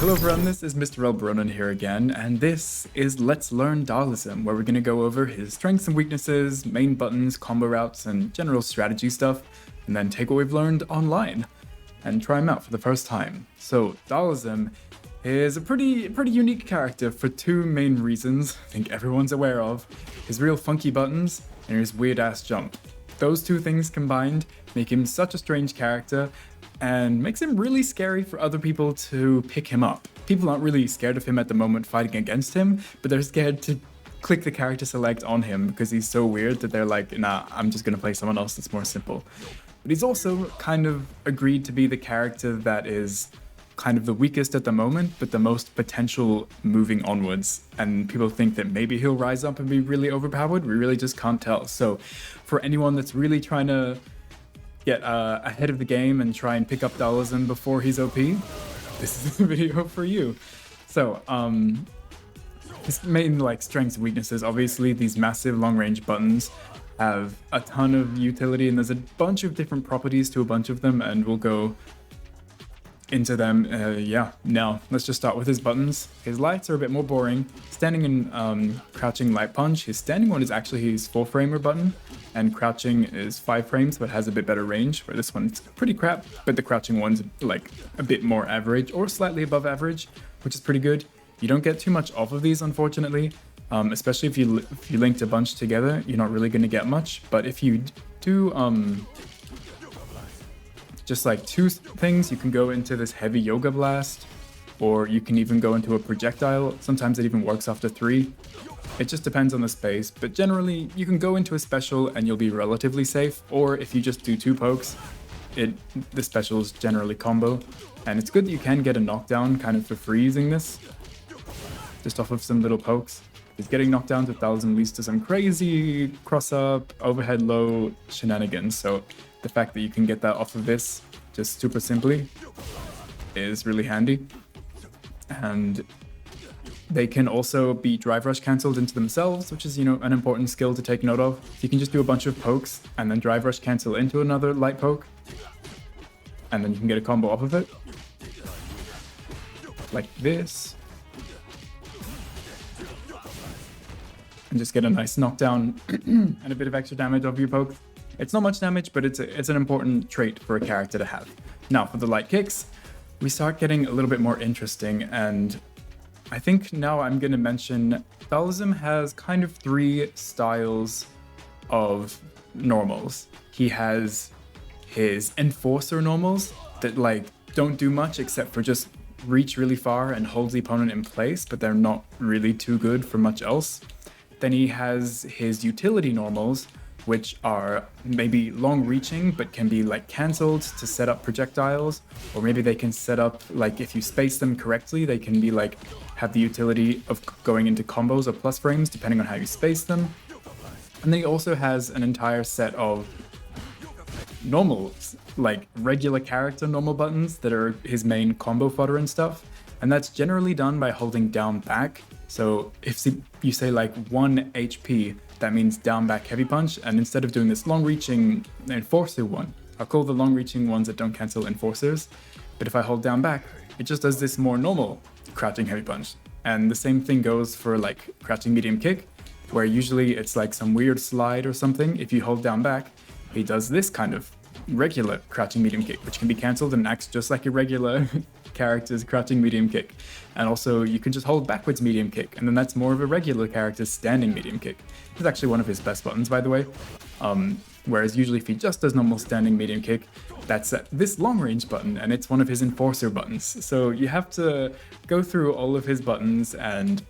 Hello everyone, this is Mr. Elbronan here again, and this is Let's Learn Dhalism, where we're going to go over his strengths and weaknesses, main buttons, combo routes, and general strategy stuff, and then take what we've learned online and try him out for the first time. So Dhalism is a pretty unique character for two main reasons I think everyone's aware of: his real funky buttons and his weird ass jump. Those two things combined make him such a strange character and makes him really scary for other people to pick him up. People aren't really scared of him at the moment fighting against him, but they're scared to click the character select on him because he's so weird that they're like, nah, I'm just gonna play someone else that's more simple. But he's also kind of agreed to be the character that is kind of the weakest at the moment, but the most potential moving onwards. And people think that maybe he'll rise up and be really overpowered. We really just can't tell. So for anyone that's really trying to get ahead of the game and try and pick up Dhalism before he's OP, this is the video for you. So, his main strengths and weaknesses, obviously these massive long-range buttons have a ton of utility, and there's a bunch of different properties to a bunch of them, and we'll go into them. Now let's just start with his buttons. His lights are a bit more boring. Standing and crouching light punch. His standing one is actually his 4-framer button, and crouching is 5 frames but has a bit better range, where this one's pretty crap, but the crouching one's like a bit more average or slightly above average, which is pretty good. You don't get too much off of these, unfortunately, especially if you linked a bunch together. You're not really going to get much, but if you do just like 2 things, you can go into this heavy yoga blast, or you can even go into a projectile. Sometimes it even works after 3. It just depends on the space, but generally you can go into a special and you'll be relatively safe, or if you just do 2 pokes, the specials generally combo. And it's good that you can get a knockdown kind of for free using this, just off of some little pokes. Because getting knockdowns with Dhalism leads to some crazy cross-up, overhead low shenanigans, so the fact that you can get that off of this just super simply is really handy. And they can also be drive rush cancelled into themselves, which is, an important skill to take note of. You can just do a bunch of pokes and then drive rush cancel into another light poke, and then you can get a combo off of it. Like this. And just get a nice knockdown and a bit of extra damage off your poke. It's not much damage, but it's an important trait for a character to have. Now, for the light kicks, we start getting a little bit more interesting, and I think now I'm going to mention Dhalism has kind of 3 styles of normals. He has his enforcer normals that don't do much except for just reach really far and hold the opponent in place, but they're not really too good for much else. Then he has his utility normals, which are maybe long-reaching but can be cancelled to set up projectiles, or maybe they can set up, if you space them correctly, they can be have the utility of going into combos or plus frames depending on how you space them. And then he also has an entire set of normals, regular character normal buttons that are his main combo fodder and stuff, and that's generally done by holding down back. So if you say 1 HP, that means down back heavy punch, and instead of doing this long-reaching enforcer one, I'll call the long-reaching ones that don't cancel enforcers, but if I hold down back, it just does this more normal crouching heavy punch. And the same thing goes for crouching medium kick, where usually it's some weird slide or something. If you hold down back, he does this kind of regular crouching medium kick, which can be cancelled and acts just like a regular character's crouching medium kick. And also you can just hold backwards medium kick, and then that's more of a regular character's standing medium kick. It's actually one of his best buttons, by the way. Whereas usually if he just does normal standing medium kick, that's this long range button, and it's one of his enforcer buttons. So you have to go through all of his buttons and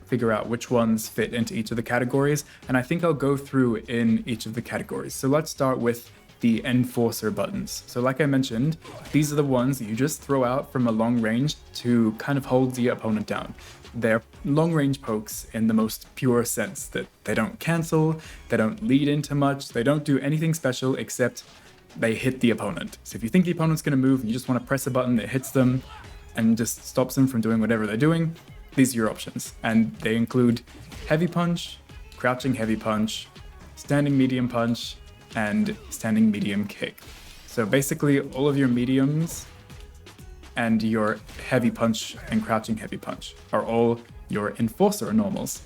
figure out which ones fit into each of the categories, and I think I'll go through in each of the categories. So let's start with the enforcer buttons. So like I mentioned, these are the ones that you just throw out from a long range to kind of hold the opponent down. They're long range pokes in the most pure sense, that they don't cancel, they don't lead into much, they don't do anything special except they hit the opponent. So if you think the opponent's going to move and you just want to press a button that hits them and just stops them from doing whatever they're doing, these are your options. And they include heavy punch, crouching heavy punch, standing medium punch, and standing medium kick. So basically all of your mediums and your heavy punch and crouching heavy punch are all your enforcer normals.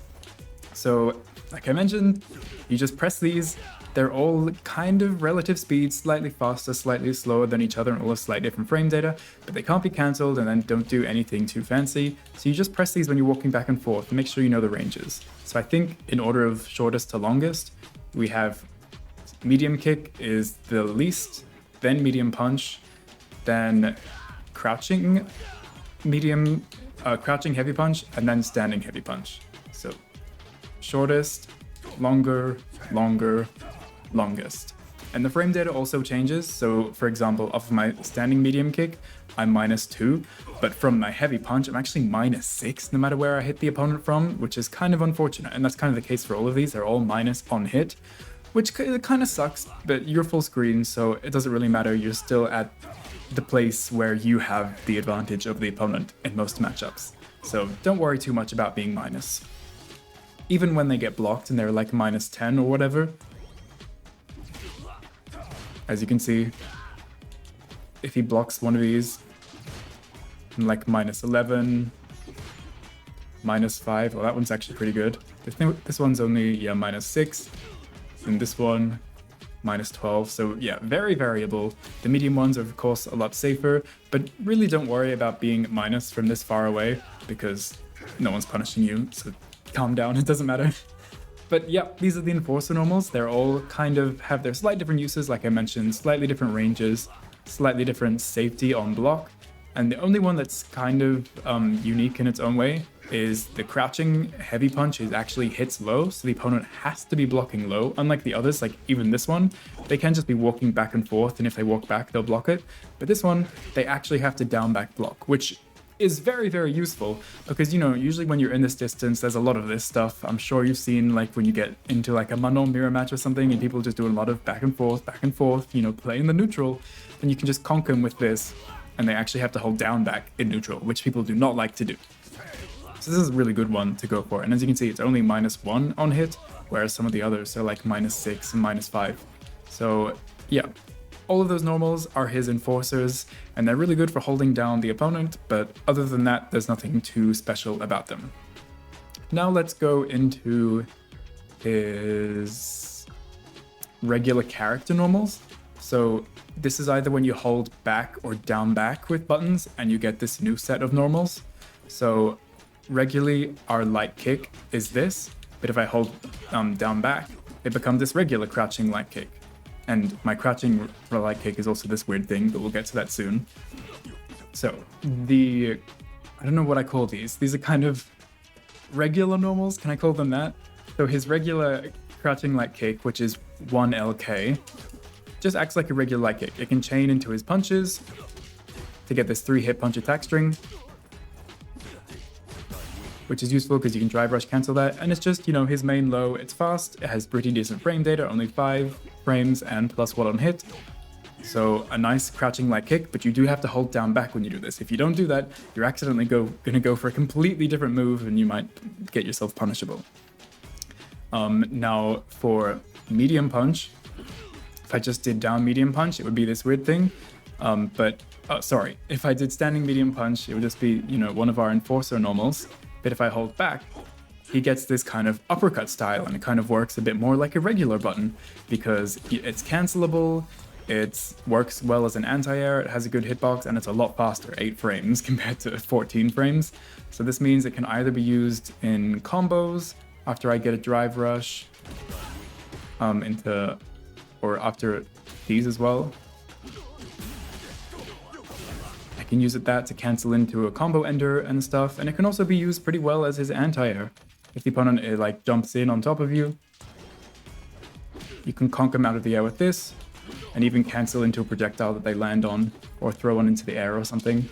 So, like I mentioned, you just press these. They're all kind of relative speeds, slightly faster, slightly slower than each other, and all have slightly different frame data, but they can't be cancelled and then don't do anything too fancy. So you just press these when you're walking back and forth and make sure you know the ranges. So I think in order of shortest to longest, we have medium kick is the least, then medium punch, then crouching crouching heavy punch, and then standing heavy punch. So shortest, longer, longer, longest. And the frame data also changes. So for example, off of my standing medium kick, I'm -2, but from my heavy punch, I'm actually -6 no matter where I hit the opponent from, which is kind of unfortunate. And that's kind of the case for all of these. They're all minus on hit, which kind of sucks, but you're full screen, so it doesn't really matter. You're still at the place where you have the advantage of the opponent in most matchups. So don't worry too much about being minus. Even when they get blocked and they're like -10 or whatever, as you can see, if he blocks one of these, like -11, -5, well that one's actually pretty good. This one's only, yeah, -6, and this one, -12, so yeah, very variable. The medium ones are of course a lot safer, but really don't worry about being minus from this far away, because no one's punishing you, so calm down, it doesn't matter. But yeah, these are the enforcer normals. They're all kind of have their slight different uses, like I mentioned, slightly different ranges, slightly different safety on block. And the only one that's kind of unique in its own way is the crouching heavy punch is actually hits low, so the opponent has to be blocking low. Unlike the others, like even this one, they can just be walking back and forth, and if they walk back, they'll block it. But this one, they actually have to down back block, which is very, very useful because, you know, usually when you're in this distance, there's a lot of this stuff. I'm sure you've seen like when you get into like a Manon mirror match or something and people just doing a lot of back and forth, you know, playing the neutral, then you can just conk them with this and they actually have to hold down back in neutral, which people do not like to do. So this is a really good one to go for. And as you can see, it's only -1 on hit, whereas some of the others are like -6 and -5. So yeah. All of those normals are his enforcers, and they're really good for holding down the opponent, but other than that, there's nothing too special about them. Now let's go into his regular character normals. So this is either when you hold back or down back with buttons, and you get this new set of normals. So regularly, our light kick is this, but if I hold down back, it becomes this regular crouching light kick. And my crouching light kick is also this weird thing, but we'll get to that soon. So I don't know what I call these. These are kind of regular normals, can I call them that? So his regular crouching light kick, which is 1 LK, just acts like a regular light kick. It can chain into his punches to get this 3-hit punch attack string, which is useful because you can drive rush cancel that, and it's just, you know, his main low, it's fast, it has pretty decent frame data, only 5 frames and +1 on hit. So a nice crouching light kick, but you do have to hold down back when you do this. If you don't do that, you're accidentally gonna go for a completely different move and you might get yourself punishable. Now for medium punch, if I just did down medium punch, it would be this weird thing. If I did standing medium punch, it would just be, you know, one of our enforcer normals. But if I hold back, he gets this kind of uppercut style, and it kind of works a bit more like a regular button because it's cancelable, it works well as an anti-air, it has a good hitbox, and it's a lot faster, 8 frames compared to 14 frames. So this means it can either be used in combos after I get a drive rush, or after these as well. I can use that to cancel into a combo ender and stuff, and it can also be used pretty well as his anti-air. If the opponent like jumps in on top of you, you can conk him out of the air with this, and even cancel into a projectile that they land on, or throw one into the air or something,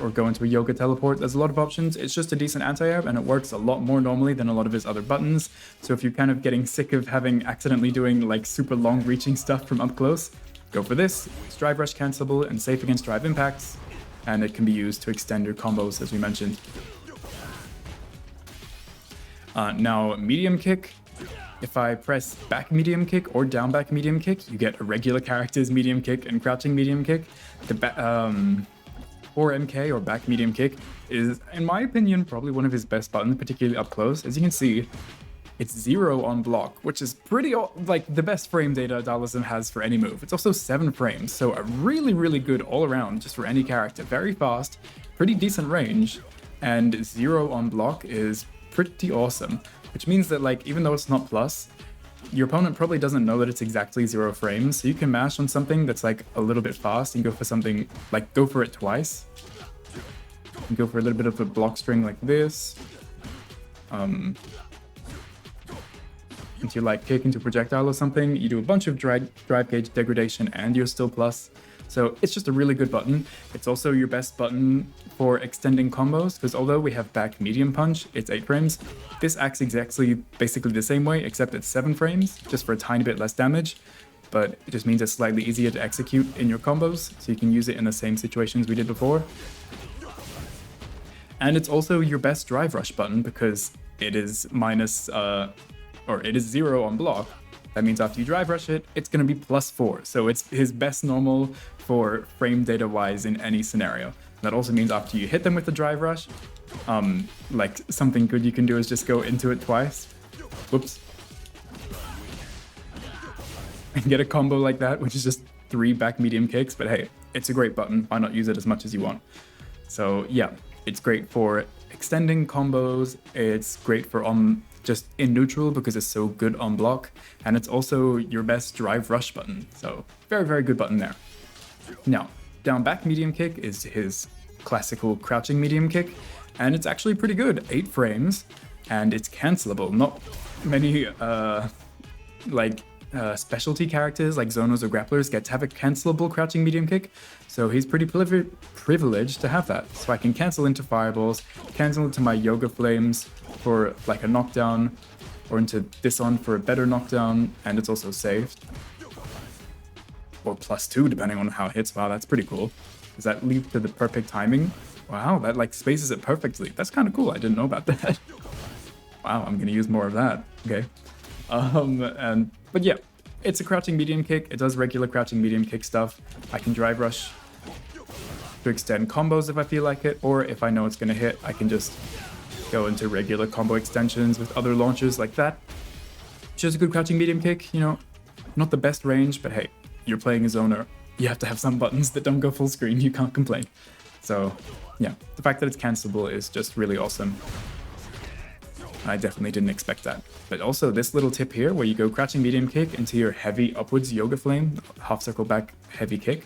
or go into a yoga teleport. There's a lot of options. It's just a decent anti-air, and it works a lot more normally than a lot of his other buttons. So if you're kind of getting sick of having accidentally doing like super long reaching stuff from up close, go for this. It's drive rush cancelable and safe against drive impacts, and it can be used to extend your combos, as we mentioned. Now, medium kick. If I press back medium kick or down back medium kick, you get a regular character's medium kick and crouching medium kick. for MK or back medium kick is, in my opinion, probably one of his best buttons, particularly up close. As you can see, it's 0 on block, which is pretty, like, the best frame data Dhalism has for any move. It's also 7 frames, so a really, really good all-around just for any character. Very fast, pretty decent range, and 0 on block is pretty awesome. Which means that, like, even though it's not plus, your opponent probably doesn't know that it's exactly 0 frames, so you can mash on something that's, like, a little bit fast and go for something, like, go for it twice. And go for a little bit of a block string like this. Into like kick into projectile or something, you do a bunch of drive gauge degradation and you're still plus. So it's just a really good button. It's also your best button for extending combos, because although we have back medium punch, it's 8 frames. This acts exactly basically the same way, except it's 7 frames, just for a tiny bit less damage. But it just means it's slightly easier to execute in your combos, so you can use it in the same situations we did before. And it's also your best drive rush button, because it is it is 0 on block. That means after you drive rush it, it's going to be +4. So it's his best normal for frame data wise in any scenario. That also means after you hit them with the drive rush, like something good you can do is just go into it twice. Whoops. And get a combo like that, which is just 3 back medium kicks. But hey, it's a great button. Why not use it as much as you want? So yeah, it's great for extending combos. It's great for just in neutral because it's so good on block, and it's also your best drive rush button. So very, very good button there. Now, down back medium kick is his classical crouching medium kick, and it's actually pretty good. 8 frames, and it's cancelable. Not many specialty characters like zoners or grapplers get to have a cancelable crouching medium kick, so he's pretty privileged to have that. So I can cancel into fireballs, cancel into my yoga flames for like a knockdown, or into this on for a better knockdown, and it's also saved. Or +2 depending on how it hits. Wow, that's pretty cool. Does that lead to the perfect timing? Wow, that like spaces it perfectly. That's kind of cool. I didn't know about that. Wow, I'm gonna use more of that. Okay. But yeah, it's a crouching medium kick. It does regular crouching medium kick stuff. I can drive rush to extend combos if I feel like it, or if I know it's gonna hit, I can just go into regular combo extensions with other launchers like that. Just a good crouching medium kick, you know, not the best range, but hey, you're playing a zoner. You have to have some buttons that don't go full screen, you can't complain. So yeah, the fact that it's cancelable is just really awesome. I definitely didn't expect that. But also this little tip here, where you go crouching medium kick into your heavy upwards yoga flame, half circle back heavy kick,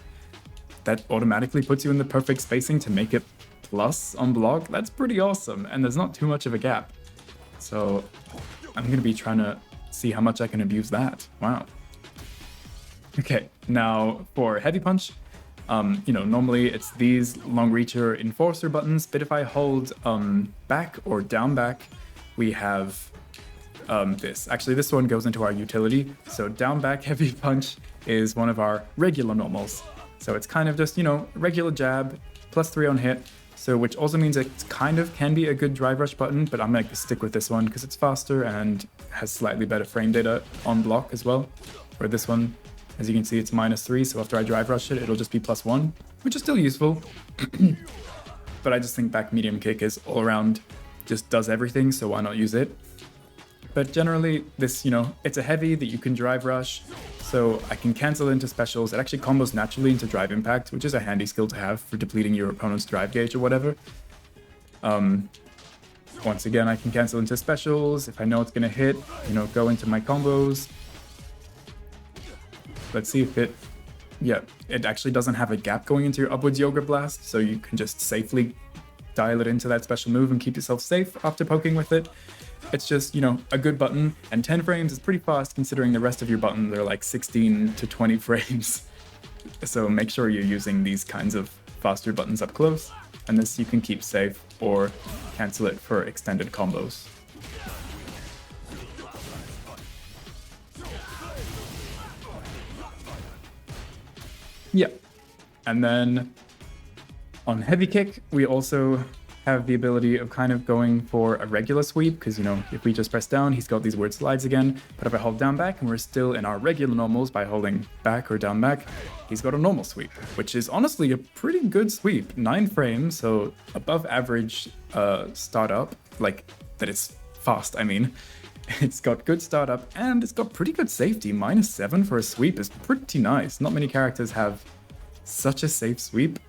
that automatically puts you in the perfect spacing to make it plus on block. That's pretty awesome, and there's not too much of a gap. So I'm gonna be trying to see how much I can abuse that. Wow. Okay, now for heavy punch, normally it's these long reacher enforcer buttons, but if I hold back or down back, we have this. Actually, this one goes into our utility. So down back heavy punch is one of our regular normals. So it's kind of just, regular jab, +3 on hit. So which also means it kind of can be a good drive rush button, but I'm going to stick with this one because it's faster and has slightly better frame data on block as well. Where this one, as you can see, it's -3, so after I drive rush it, it'll just be +1, which is still useful. But I just think back medium kick is all around, just does everything, so why not use it? But generally, this, it's a heavy that you can drive rush, so I can cancel into specials. It actually combos naturally into drive impact, which is a handy skill to have for depleting your opponent's drive gauge or whatever. Once again, I can cancel into specials. If I know it's gonna hit, go into my combos. Let's see if it actually doesn't have a gap going into your upwards yoga blast, so you can just safely dial it into that special move and keep yourself safe after poking with it. It's just, a good button, and 10 frames is pretty fast considering the rest of your buttons are like 16 to 20 frames. So make sure you're using these kinds of faster buttons up close, and this you can keep safe or cancel it for extended combos. Yeah, and then on heavy kick, we also have the ability of kind of going for a regular sweep, because, you know, if we just press down, he's got these weird slides again. But if I hold down back and we're still in our regular normals by holding back or down back, he's got a normal sweep, which is honestly a pretty good sweep. 9 frames, so above average startup, like that it's fast, I mean. It's got good startup and it's got pretty good safety. -7 for a sweep is pretty nice. Not many characters have such a safe sweep,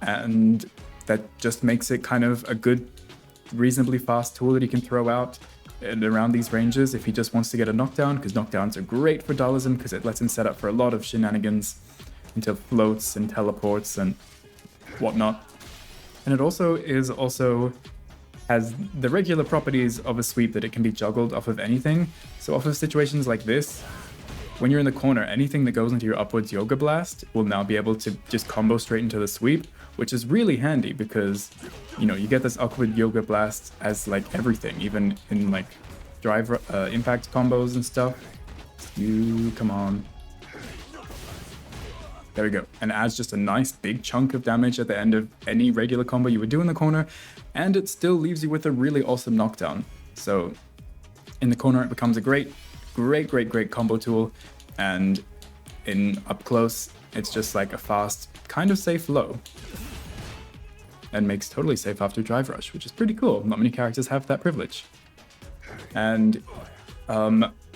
and that just makes it kind of a good, reasonably fast tool that he can throw out and around these ranges if he just wants to get a knockdown, because knockdowns are great for Dhalism because it lets him set up for a lot of shenanigans into floats and teleports and whatnot. And it also has the regular properties of a sweep that it can be juggled off of anything. So off of situations like this, when you're in the corner, anything that goes into your upwards Yoga Blast will now be able to just combo straight into the sweep, which is really handy because, you know, you get this upward Yoga Blast as like everything, even in like drive impact combos and stuff. Come on. There we go. And adds just a nice big chunk of damage at the end of any regular combo you would do in the corner, and it still leaves you with a really awesome knockdown. So in the corner, it becomes a great combo tool, and in up close, it's just like a fast, kind of safe low, and makes totally safe after Drive Rush, which is pretty cool. Not many characters have that privilege. And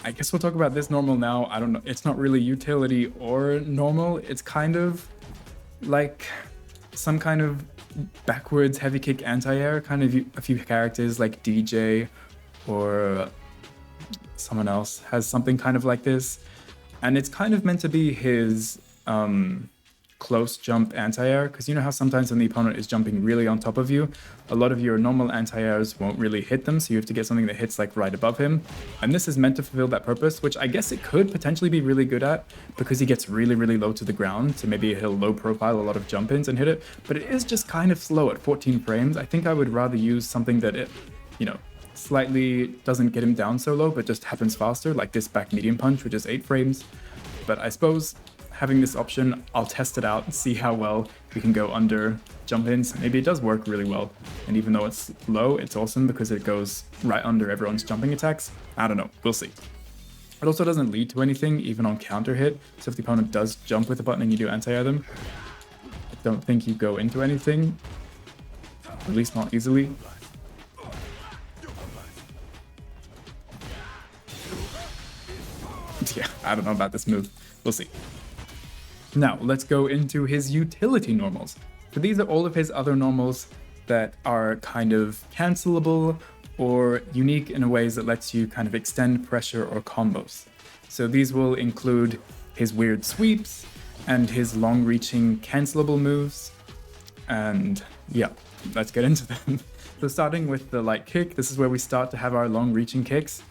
I guess we'll talk about this normal now. I don't know, it's not really utility or normal. It's kind of like some kind of backwards heavy kick anti-air, kind of a few characters like DJ or someone else has something kind of like this. And it's kind of meant to be his close jump anti-air, because you know how sometimes when the opponent is jumping really on top of you, a lot of your normal anti-airs won't really hit them, so you have to get something that hits like right above him. And this is meant to fulfill that purpose, which I guess it could potentially be really good at, because he gets really low to the ground, so maybe he'll low profile a lot of jump-ins and hit it, but it is just kind of slow at 14 frames. I think I would rather use something that it, you know, slightly doesn't get him down so low, but just happens faster, like this back medium punch, which is 8 frames. But I suppose having this option, I'll test it out and see how well we can go under jump-ins. Maybe it does work really well. And even though it's low, it's awesome because it goes right under everyone's jumping attacks. I don't know, we'll see. It also doesn't lead to anything, even on counter hit. So if the opponent does jump with a button and you do anti-air them, I don't think you go into anything, at least not easily. Yeah, I don't know about this move. We'll see. Now, let's go into his utility normals. So these are all of his other normals that are kind of cancelable or unique in a ways that lets you kind of extend pressure or combos. So these will include his weird sweeps and his long-reaching cancelable moves. And yeah, let's get into them. So starting with the light kick, this is where we start to have our long-reaching kicks.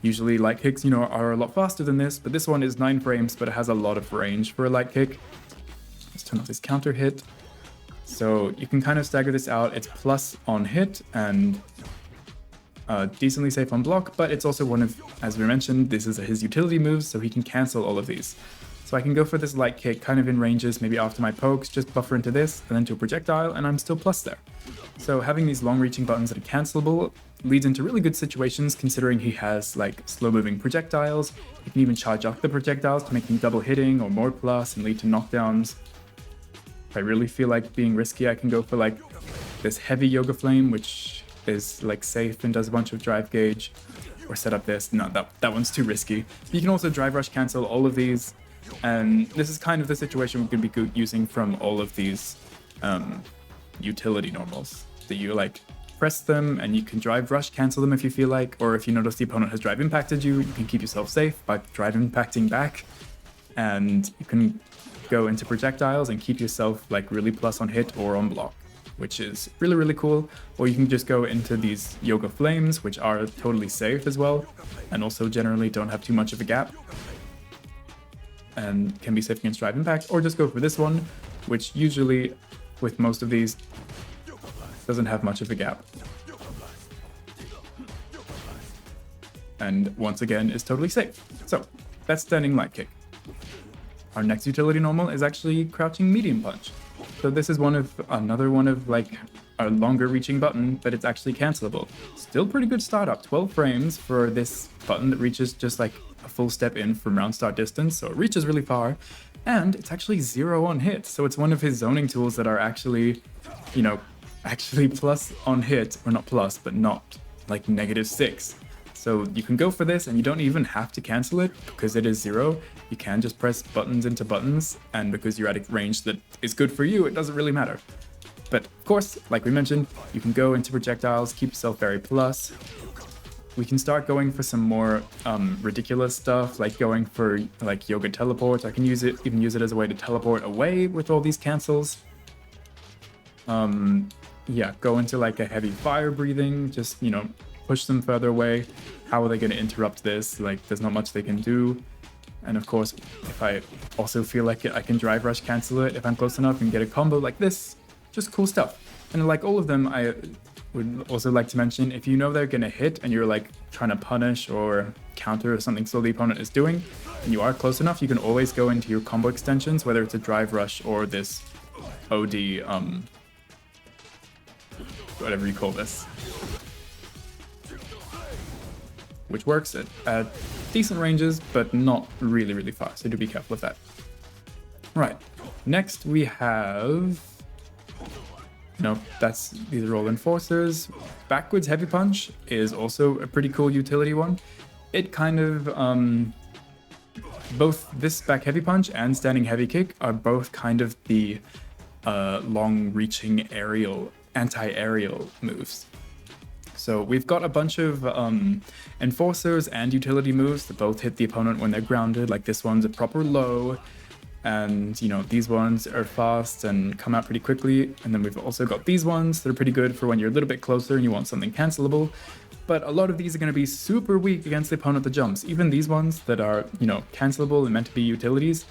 Usually light kicks, you know, are a lot faster than this, but this one is 9 frames, but it has a lot of range for a light kick. Let's turn off this counter hit. So you can kind of stagger this out. It's plus on hit and decently safe on block, but it's also one of, as we mentioned, this is his utility moves, so he can cancel all of these. So I can go for this light kick kind of in ranges, maybe after my pokes, just buffer into this, and then to a projectile, and I'm still plus there. So having these long-reaching buttons that are cancelable leads into really good situations, considering he has like slow-moving projectiles. He can even charge up the projectiles to make them double hitting or more plus and lead to knockdowns. If I really feel like being risky, I can go for like this heavy Yoga Flame, which is like safe and does a bunch of drive gauge, or set up this. No, that one's too risky. You can also drive rush cancel all of these, and this is kind of the situation we're going to be using from all of these utility normals, that you like press them and you can drive rush cancel them if you feel like, or if you notice the opponent has drive impacted you, you can keep yourself safe by drive impacting back, and you can go into projectiles and keep yourself like really plus on hit or on block, which is really cool. Or you can just go into these Yoga Flames, which are totally safe as well, and also generally don't have too much of a gap and can be safe against drive impact, or just go for this one, which usually with most of these doesn't have much of a gap, and once again is totally safe. So that's standing light kick. Our next utility normal is actually crouching medium punch. So this is another one of like a longer reaching button, but it's actually cancelable. Still pretty good startup, 12 frames for this button that reaches just like a full step in from round start distance, so it reaches really far, and it's actually 0 on hit, so it's one of his zoning tools that are actually, you know, actually plus on hit, or not plus, but not like -6. So you can go for this and you don't even have to cancel it because it is 0. You can just press buttons into buttons, and because you're at a range that is good for you, it doesn't really matter. But of course, like we mentioned, you can go into projectiles, keep yourself very plus. We can start going for some more ridiculous stuff, like going for like yoga teleport. I can even use it as a way to teleport away with all these cancels. Yeah, go into like a heavy fire breathing, just, you know, push them further away. How are they going to interrupt this? Like, there's not much they can do. And of course, if I also feel like I can drive rush cancel it if I'm close enough and get a combo like this. Just cool stuff. And like all of them, I would also like to mention, if you know they're going to hit and you're like trying to punish or counter something slow the opponent is doing, and you are close enough, you can always go into your combo extensions, whether it's a drive rush or this OD, whatever you call this, which works at decent ranges, but not really, really far, so do be careful of that. Right, next we have, these are all enforcers. Backwards heavy punch is also a pretty cool utility one. It kind of, both this back heavy punch and standing heavy kick are both kind of the long reaching aerial, anti-aerial moves. So we've got a bunch of enforcers and utility moves that both hit the opponent when they're grounded, like this one's a proper low, and you know, these ones are fast and come out pretty quickly. And then we've also got these ones that are pretty good for when you're a little bit closer and you want something cancelable. But a lot of these are going to be super weak against the opponent that jumps. Even these ones that are, you know, cancelable and meant to be utilities,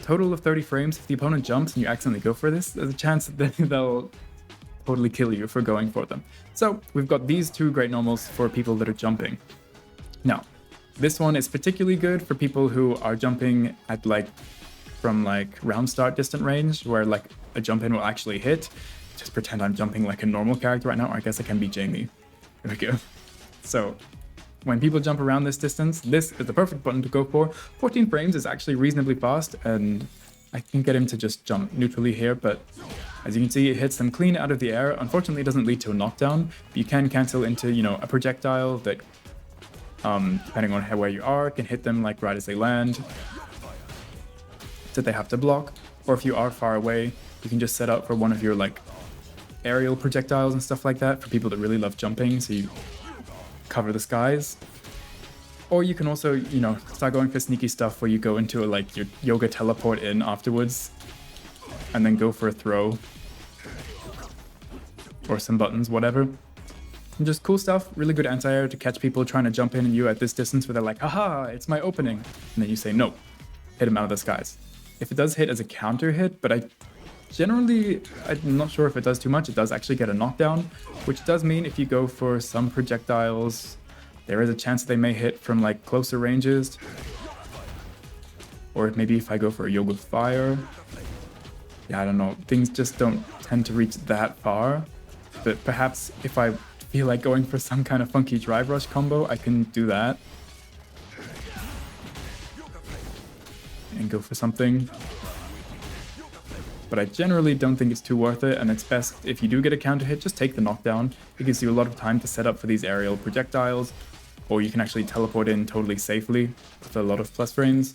total of 30 frames. If the opponent jumps and you accidentally go for this, there's a chance that they'll totally kill you for going for them. So we've got these two great normals for people that are jumping. Now, this one is particularly good for people who are jumping at like from like round start distant range, where like a jump in will actually hit. Just pretend I'm jumping like a normal character right now, or I guess I can be Jamie. There we go. So when people jump around this distance, this is the perfect button to go for. 14 frames is actually reasonably fast, and I can get him to just jump neutrally here, but as you can see, it hits them clean out of the air. Unfortunately, it doesn't lead to a knockdown, but you can cancel into, you know, a projectile that, depending on where you are, can hit them like right as they land, that they have to block. Or if you are far away, you can just set up for one of your like aerial projectiles and stuff like that for people that really love jumping, so you cover the skies. Or you can also, you know, start going for sneaky stuff where you go into a, like your yoga teleport in afterwards and then go for a throw or some buttons, whatever. And just cool stuff, really good anti-air to catch people trying to jump in and you at this distance where they're like, haha, it's my opening. And then you say, no, hit them out of the skies. If it does hit as a counter hit, but I'm not sure if it does too much, it does actually get a knockdown, which does mean if you go for some projectiles, there is a chance they may hit from like closer ranges. Or maybe if I go for a yoga fire. Yeah, I don't know, things just don't tend to reach that far. But perhaps if I feel like going for some kind of funky drive rush combo, I can do that. And go for something. But I generally don't think it's too worth it, and it's best if you do get a counter hit, just take the knockdown. It gives you a lot of time to set up for these aerial projectiles, or you can actually teleport in totally safely with a lot of plus frames.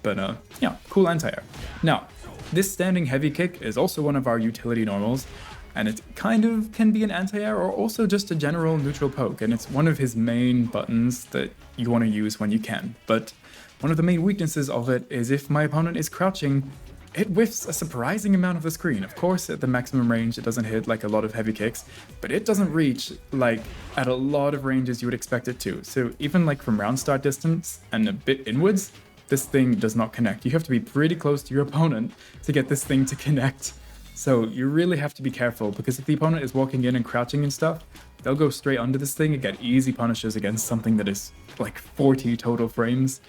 But yeah, cool anti-air. Now, this standing heavy kick is also one of our utility normals, and it kind of can be an anti-air or also just a general neutral poke, and it's one of his main buttons that you want to use when you can. But one of the main weaknesses of it is if my opponent is crouching, it whiffs a surprising amount of the screen. Of course, at the maximum range, it doesn't hit like a lot of heavy kicks, but it doesn't reach like at a lot of ranges you would expect it to. So even like from round start distance and a bit inwards, this thing does not connect. You have to be pretty close to your opponent to get this thing to connect. So you really have to be careful, because if the opponent is walking in and crouching and stuff, they'll go straight under this thing and get easy punishes against something that is like 40 total frames.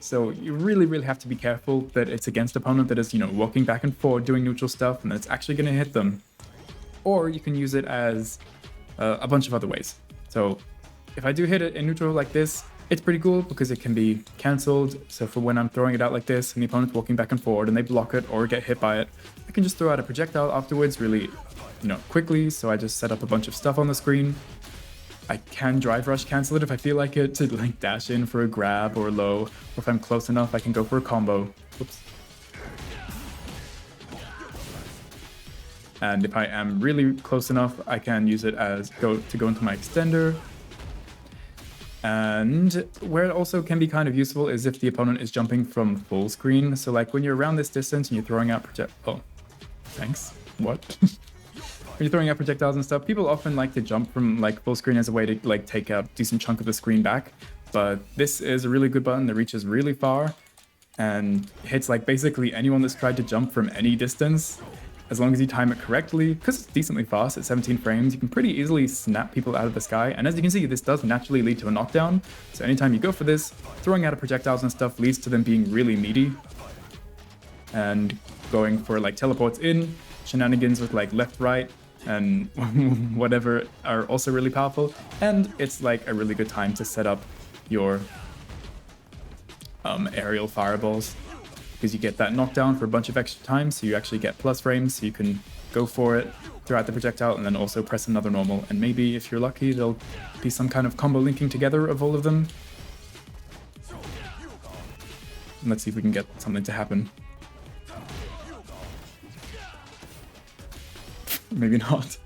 So you really, really have to be careful that it's against opponent that is, you know, walking back and forth, doing neutral stuff, and that it's actually going to hit them. or you can use it as a bunch of other ways. So if I do hit it in neutral like this, it's pretty cool because it can be cancelled. So for when I'm throwing it out like this and the opponent's walking back and forward and they block it or get hit by it, I can just throw out a projectile afterwards really, quickly. So I just set up a bunch of stuff on the screen. I can drive rush cancel it if I feel like it to like dash in for a grab or low, or if I'm close enough I can go for a combo. Oops. And if I am really close enough, I can use it as to go into my extender. And where it also can be kind of useful is if the opponent is jumping from full screen. So like when you're around this distance and you're throwing out oh, thanks. What? When you're throwing out projectiles and stuff, people often like to jump from like full screen as a way to like take a decent chunk of the screen back. But this is a really good button that reaches really far and hits like basically anyone that's tried to jump from any distance. As long as you time it correctly, because it's decently fast at 17 frames, you can pretty easily snap people out of the sky. And as you can see, this does naturally lead to a knockdown. So anytime you go for this, throwing out of projectiles and stuff leads to them being really meaty. And going for like teleports in, shenanigans with like left, right, and whatever are also really powerful. And it's like a really good time to set up your aerial fireballs, because you get that knockdown for a bunch of extra time, so you actually get plus frames, so you can go for it, throw out the projectile, and then also press another normal. And maybe, if you're lucky, there'll be some kind of combo linking together of all of them. And let's see if we can get something to happen. Maybe not.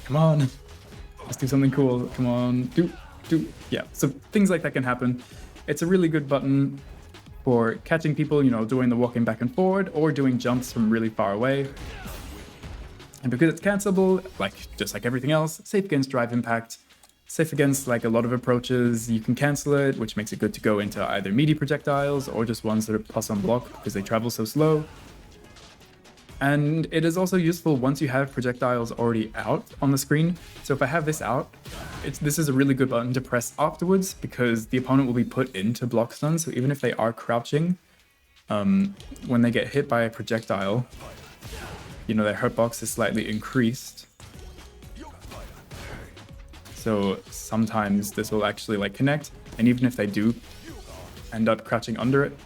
Come on. Let's do something cool. Come on. Yeah, so things like that can happen. It's a really good button for catching people, doing the walking back and forward or doing jumps from really far away. And because it's cancelable, just like everything else, safe against drive impact, safe against like a lot of approaches, you can cancel it, which makes it good to go into either meaty projectiles or just ones that are plus on block because they travel so slow. And it is also useful once you have projectiles already out on the screen. So if I have this out, this is a really good button to press afterwards because the opponent will be put into block stun. So even if they are crouching, when they get hit by a projectile, their hurtbox is slightly increased. So sometimes this will actually like connect. And even if they do end up crouching under it,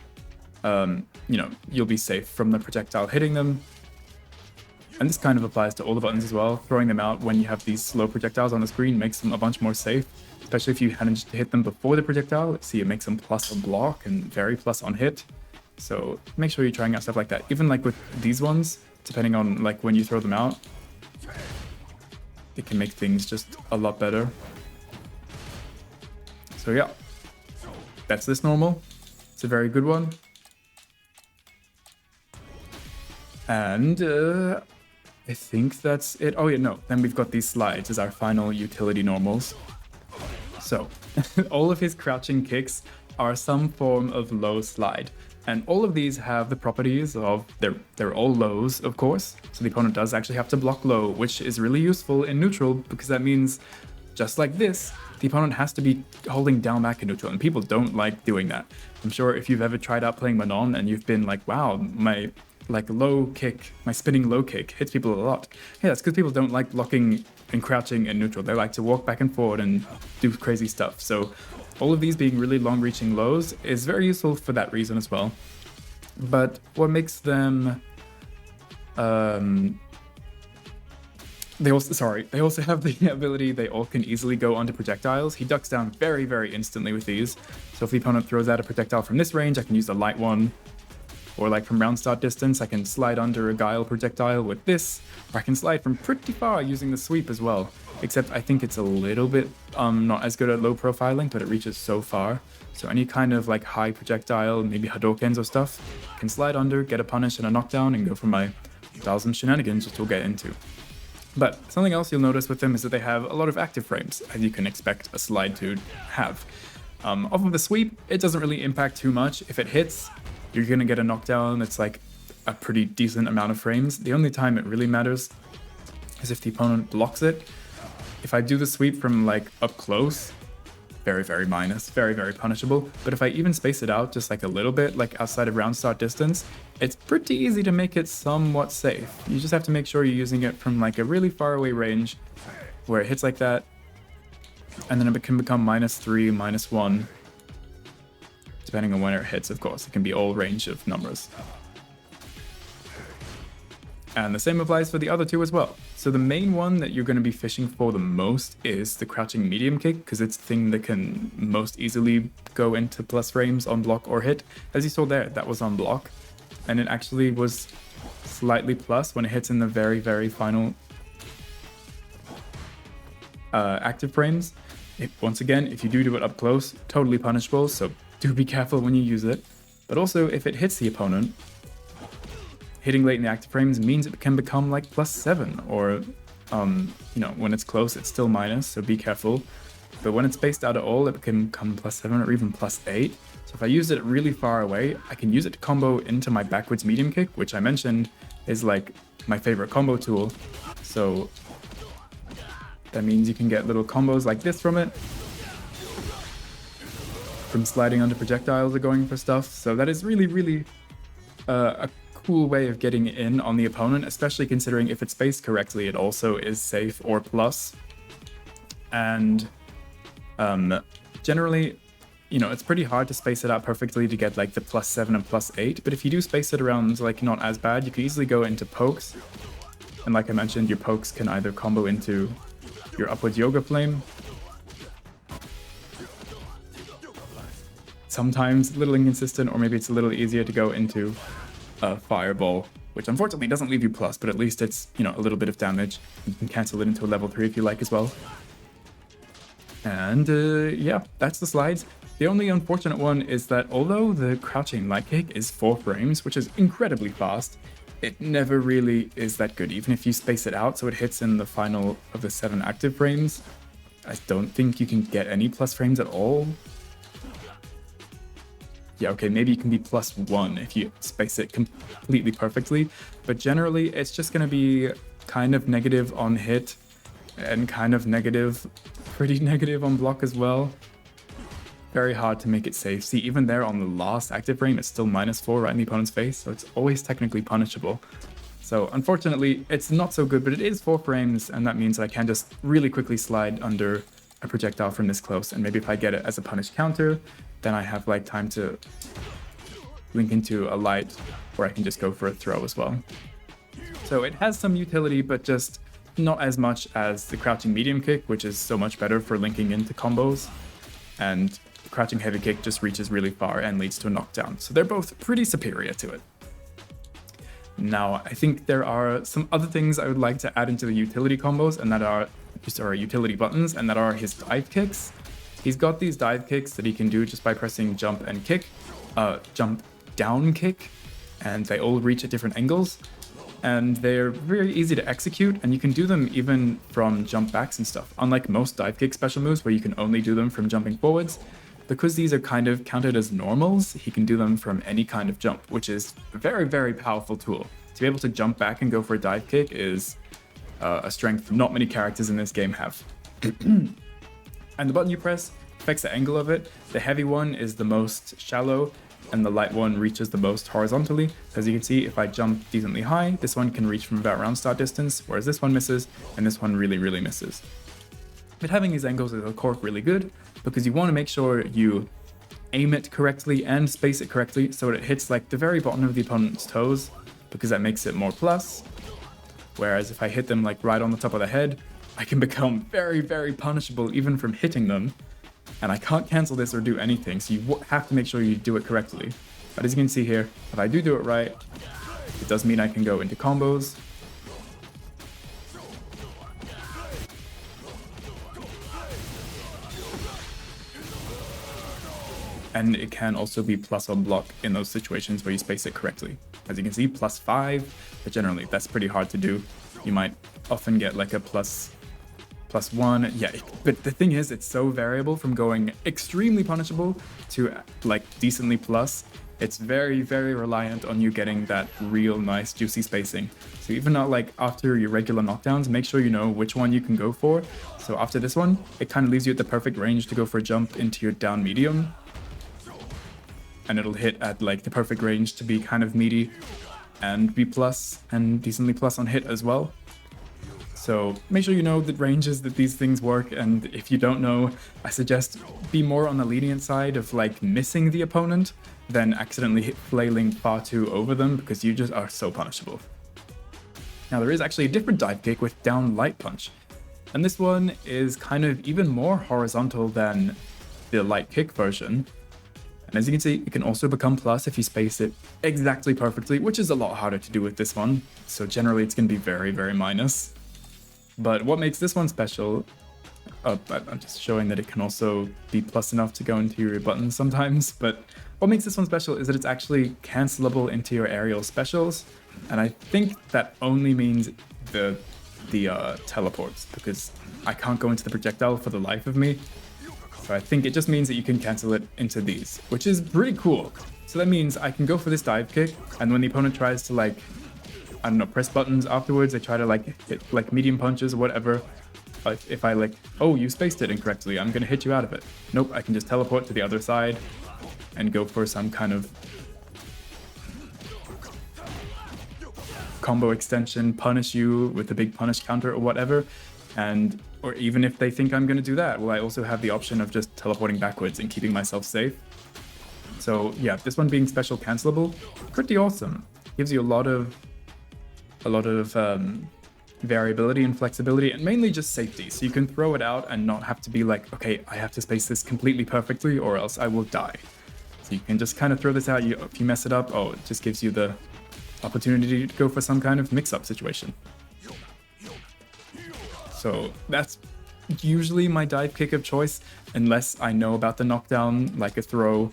you'll be safe from the projectile hitting them. And this kind of applies to all the buttons as well. Throwing them out when you have these slow projectiles on the screen makes them a bunch more safe, especially if you manage to hit them before the projectile. See, it makes them plus on block and very plus on hit. So make sure you're trying out stuff like that. Even like with these ones, depending on like when you throw them out, it can make things just a lot better. So yeah, that's this normal. It's a very good one. And I think that's it. Oh yeah, no. Then we've got these slides as our final utility normals. So all of his crouching kicks are some form of low slide. And all of these have the properties of, they're all lows, of course. So the opponent does actually have to block low, which is really useful in neutral because that means, just like this, the opponent has to be holding down back in neutral, and people don't like doing that. I'm sure if you've ever tried out playing Manon and you've been like, wow, my low kick, my spinning low kick hits people a lot. Yeah, that's because people don't like blocking and crouching in neutral. They like to walk back and forward and do crazy stuff. So all of these being really long reaching lows is very useful for that reason as well. But what makes them, they also have the ability they all can easily go onto projectiles. He ducks down very, very instantly with these. So if the opponent throws out a projectile from this range, I can use the light one. Or like from round start distance, I can slide under a guile projectile with this, or I can slide from pretty far using the sweep as well. Except I think it's a little bit not as good at low profiling, but it reaches so far. So any kind of like high projectile, maybe Hadokens or stuff, can slide under, get a punish and a knockdown, and go for my Dhalsim shenanigans, which we'll get into. But something else you'll notice with them is that they have a lot of active frames, as you can expect a slide to have. Off of the sweep, it doesn't really impact too much. If it hits, you're going to get a knockdown that's like a pretty decent amount of frames. The only time it really matters is if the opponent blocks it. If I do the sweep from like up close, very, very minus, very, very punishable. But if I even space it out just like a little bit, like outside of round start distance, it's pretty easy to make it somewhat safe. You just have to make sure you're using it from like a really far away range where it hits like that, and then it can become -3, -1, depending on when it hits, of course. It can be all range of numbers. And the same applies for the other two as well. So the main one that you're going to be fishing for the most is the crouching medium kick, because it's the thing that can most easily go into plus frames on block or hit. As you saw there, that was on block, and it actually was slightly plus when it hits in the very, very final active frames. Once again, if you do it up close, totally punishable, so do be careful when you use it. But also, if it hits the opponent, hitting late in the active frames means it can become like +7, or, you know, when it's close, it's still minus, so be careful. But when it's spaced out at all, it can become +7 or even +8. So if I use it really far away, I can use it to combo into my backwards medium kick, which I mentioned is like my favorite combo tool. So that means you can get little combos like this from it, from sliding onto projectiles or going for stuff. So that is really, really a cool way of getting in on the opponent, especially considering if it's spaced correctly, it also is safe or plus. And generally, you know, it's pretty hard to space it out perfectly to get like the +7 and +8, but if you do space it around like not as bad, you can easily go into pokes. And like I mentioned, your pokes can either combo into your upwards yoga flame. Sometimes a little inconsistent, or maybe it's a little easier to go into fireball, which unfortunately doesn't leave you plus, but at least it's, you know, a little bit of damage. You can cancel it into a level 3 if you like as well. And yeah, that's the slides. The only unfortunate one is that although the crouching light kick is 4 frames, which is incredibly fast, it never really is that good, even if you space it out so it hits in the final of the 7 active frames. I don't think you can get any plus frames at all. Yeah, okay, maybe you can be +1 if you space it completely perfectly, but generally it's just going to be kind of negative on hit and kind of negative, pretty negative on block as well. Very hard to make it safe. See, even there on the last active frame, it's still -4 right in the opponent's face, so it's always technically punishable. So unfortunately, it's not so good, but it is 4 frames, and that means that I can just really quickly slide under a projectile from this close, and maybe if I get it as a punish counter, then I have like time to link into a light, where I can just go for a throw as well. So it has some utility, but just not as much as the crouching medium kick, which is so much better for linking into combos, and the crouching heavy kick just reaches really far and leads to a knockdown. So they're both pretty superior to it. Now, I think there are some other things I would like to add into the utility combos, and that are just our utility buttons, and that are his dive kicks. He's got these dive kicks that he can do just by pressing jump and kick, jump down kick, and they all reach at different angles. And they're very easy to execute, and you can do them even from jump backs and stuff. Unlike most dive kick special moves where you can only do them from jumping forwards, because these are kind of counted as normals, he can do them from any kind of jump, which is a very, very powerful tool. To be able to jump back and go for a dive kick is a strength not many characters in this game have. And the button you press affects the angle of it. The heavy one is the most shallow, and the light one reaches the most horizontally. As you can see, if I jump decently high, this one can reach from about round start distance, whereas this one misses, and this one really, really misses. But having these angles is of course really good, because you want to make sure you aim it correctly and space it correctly so that it hits like the very bottom of the opponent's toes, because that makes it more plus. Whereas if I hit them like right on the top of the head, I can become very, very punishable even from hitting them. And I can't cancel this or do anything, so you have to make sure you do it correctly. But as you can see here, if I do it right, it does mean I can go into combos. And it can also be plus on block in those situations where you space it correctly. As you can see, +5, but generally that's pretty hard to do. You might often get like a +1, yeah, but the thing is, it's so variable from going extremely punishable to like decently plus, it's very, very reliant on you getting that real nice juicy spacing. So even not like after your regular knockdowns, make sure you know which one you can go for. So after this one, it kind of leaves you at the perfect range to go for a jump into your down medium. And it'll hit at like the perfect range to be kind of meaty and B+ and decently plus on hit as well. So make sure you know the ranges that these things work, and if you don't know, I suggest be more on the lenient side of like missing the opponent than accidentally flailing far too over them, because you just are so punishable. Now there is actually a different dive kick with down light punch, and this one is kind of even more horizontal than the light kick version. And as you can see, it can also become plus if you space it exactly perfectly, which is a lot harder to do with this one. So generally it's going to be very, very minus. But what makes this one special, I'm just showing that it can also be plus enough to go into your buttons sometimes, but what makes this one special is that it's actually cancelable into your aerial specials, and I think that only means the teleports, because I can't go into the projectile for the life of me. So I think it just means that you can cancel it into these, which is pretty cool. So that means I can go for this dive kick, and when the opponent tries to like, I don't know, press buttons afterwards, they try to like hit like medium punches or whatever. If I like, oh, you spaced it incorrectly, I'm gonna hit you out of it. Nope, I can just teleport to the other side and go for some kind of combo extension, punish you with a big punish counter or whatever. And, or even if they think I'm gonna do that, well, I also have the option of just teleporting backwards and keeping myself safe. So yeah, this one being special cancelable, pretty awesome. Gives you a lot of variability and flexibility, and mainly just safety. So you can throw it out and not have to be like, okay, I have to space this completely perfectly or else I will die. So you can just kind of throw this out. If you mess it up, oh, it just gives you the opportunity to go for some kind of mix-up situation. So that's usually my dive kick of choice, unless I know about the knockdown, like a throw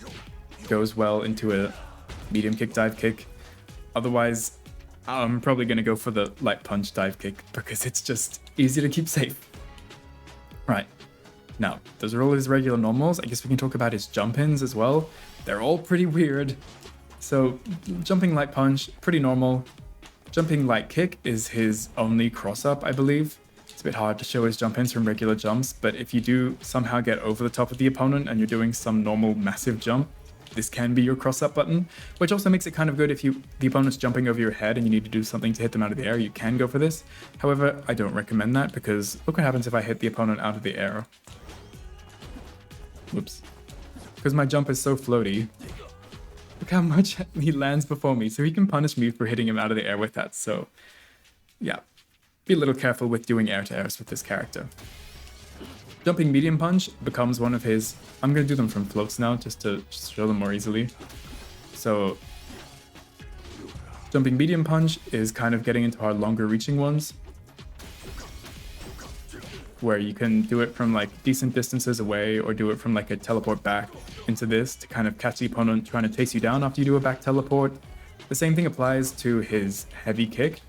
goes well into a medium kick dive kick. Otherwise, I'm probably going to go for the light punch dive kick because it's just easy to keep safe. Right, now those are all his regular normals. I guess we can talk about his jump-ins as well. They're all pretty weird. So jumping light punch, pretty normal. Jumping light kick is his only cross-up, I believe. It's a bit hard to show his jump-ins from regular jumps, but if you do somehow get over the top of the opponent and you're doing some normal massive jump, this can be your cross-up button, which also makes it kind of good if the opponent's jumping over your head and you need to do something to hit them out of the air, you can go for this. However, I don't recommend that because look what happens if I hit the opponent out of the air. Whoops. Because my jump is so floaty, look how much he lands before me, so he can punish me for hitting him out of the air with that. So yeah, be a little careful with doing air-to-airs with this character. Jumping medium punch becomes one of his, I'm going to do them from floats now just to show them more easily. So jumping medium punch is kind of getting into our longer reaching ones, where you can do it from like decent distances away or do it from like a teleport back into this to kind of catch the opponent trying to chase you down after you do a back teleport. The same thing applies to his heavy kick,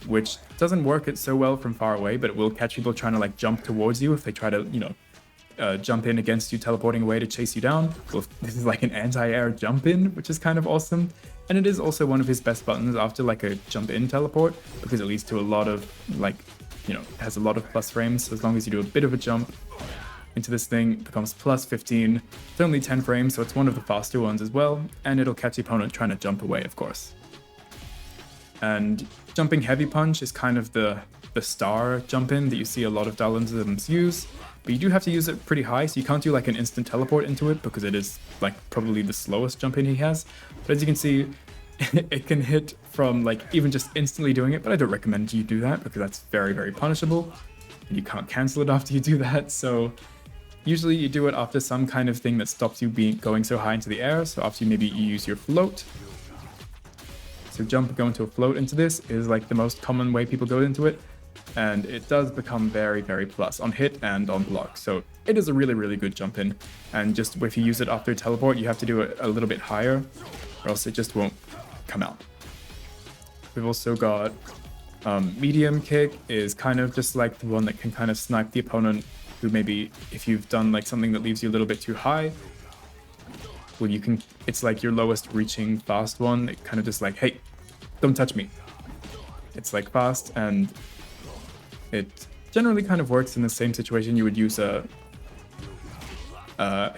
which doesn't work it so well from far away, but it will catch people trying to like jump towards you if they try to, you know, jump in against you, teleporting away to chase you down. Well, this is like an anti-air jump in, which is kind of awesome. And it is also one of his best buttons after like a jump in teleport, because it leads to a lot of like, you know, it has a lot of plus frames. So as long as you do a bit of a jump into this thing, it becomes plus 15. It's only 10 frames, so it's one of the faster ones as well. And it'll catch the opponent trying to jump away, of course. And jumping heavy punch is kind of the star jump in that you see a lot of Dhalisms use, but you do have to use it pretty high, so you can't do like an instant teleport into it because it is like probably the slowest jump in he has. But as you can see, it can hit from like even just instantly doing it, but I don't recommend you do that because that's very, very punishable and you can't cancel it after you do that. So usually you do it after some kind of thing that stops you going so high into the air. So after you use your float. So jump, go into a float into this is like the most common way people go into it. And it does become very, very plus on hit and on block. So it is a really, really good jump in. And just if you use it after teleport, you have to do it a little bit higher or else it just won't come out. We've also got medium kick is kind of just like the one that can kind of snipe the opponent who maybe if you've done like something that leaves you a little bit too high, well, it's like your lowest reaching fast one. It kind of just like, hey, don't touch me. It's like fast, and it generally kind of works in the same situation. You would use a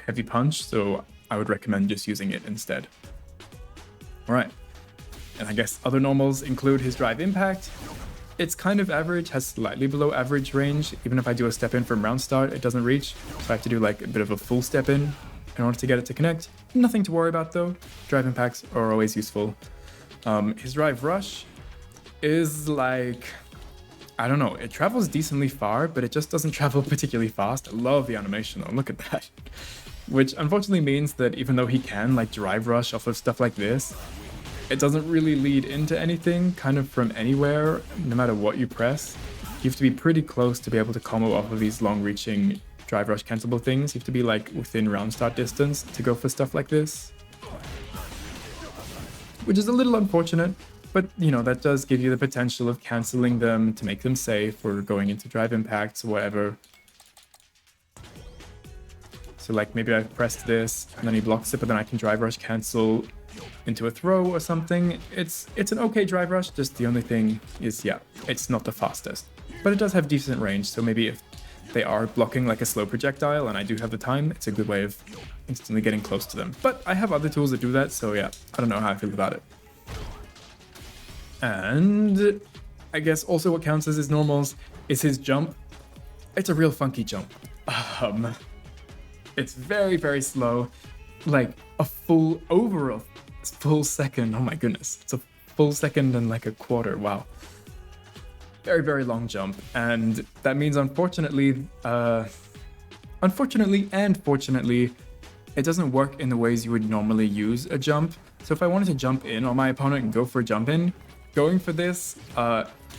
heavy punch, so I would recommend just using it instead. All right, and I guess other normals include his drive impact. It's kind of average, has slightly below average range. Even if I do a step in from round start, it doesn't reach. So I have to do like a bit of a full step in order to get it to connect. Nothing to worry about though. Drive impacts are always useful. His drive rush is like, I don't know, it travels decently far, but it just doesn't travel particularly fast. I love the animation though, look at that. Which unfortunately means that even though he can like drive rush off of stuff like this, it doesn't really lead into anything kind of from anywhere, no matter what you press. You have to be pretty close to be able to combo off of these long-reaching drive rush cancelable things. You have to be like within round start distance to go for stuff like this. Which is a little unfortunate, but you know, that does give you the potential of canceling them to make them safe or going into drive impacts or whatever. So like maybe I've pressed this and then he blocks it, but then I can drive rush cancel into a throw or something. It's an okay drive rush, just the only thing is, yeah, it's not the fastest. But it does have decent range, so maybe if they are blocking like a slow projectile and I do have the time, it's a good way of instantly getting close to them. But I have other tools that do that, so yeah, I don't know how I feel about it. And I guess also what counts as his normals is his jump. It's a real funky jump. It's very, very slow, like a full second. Oh my goodness, it's a full second and like a quarter. Wow. Very, very long jump. And that means unfortunately and fortunately, it doesn't work in the ways you would normally use a jump. So if I wanted to jump in on my opponent and go for a jump in, going for this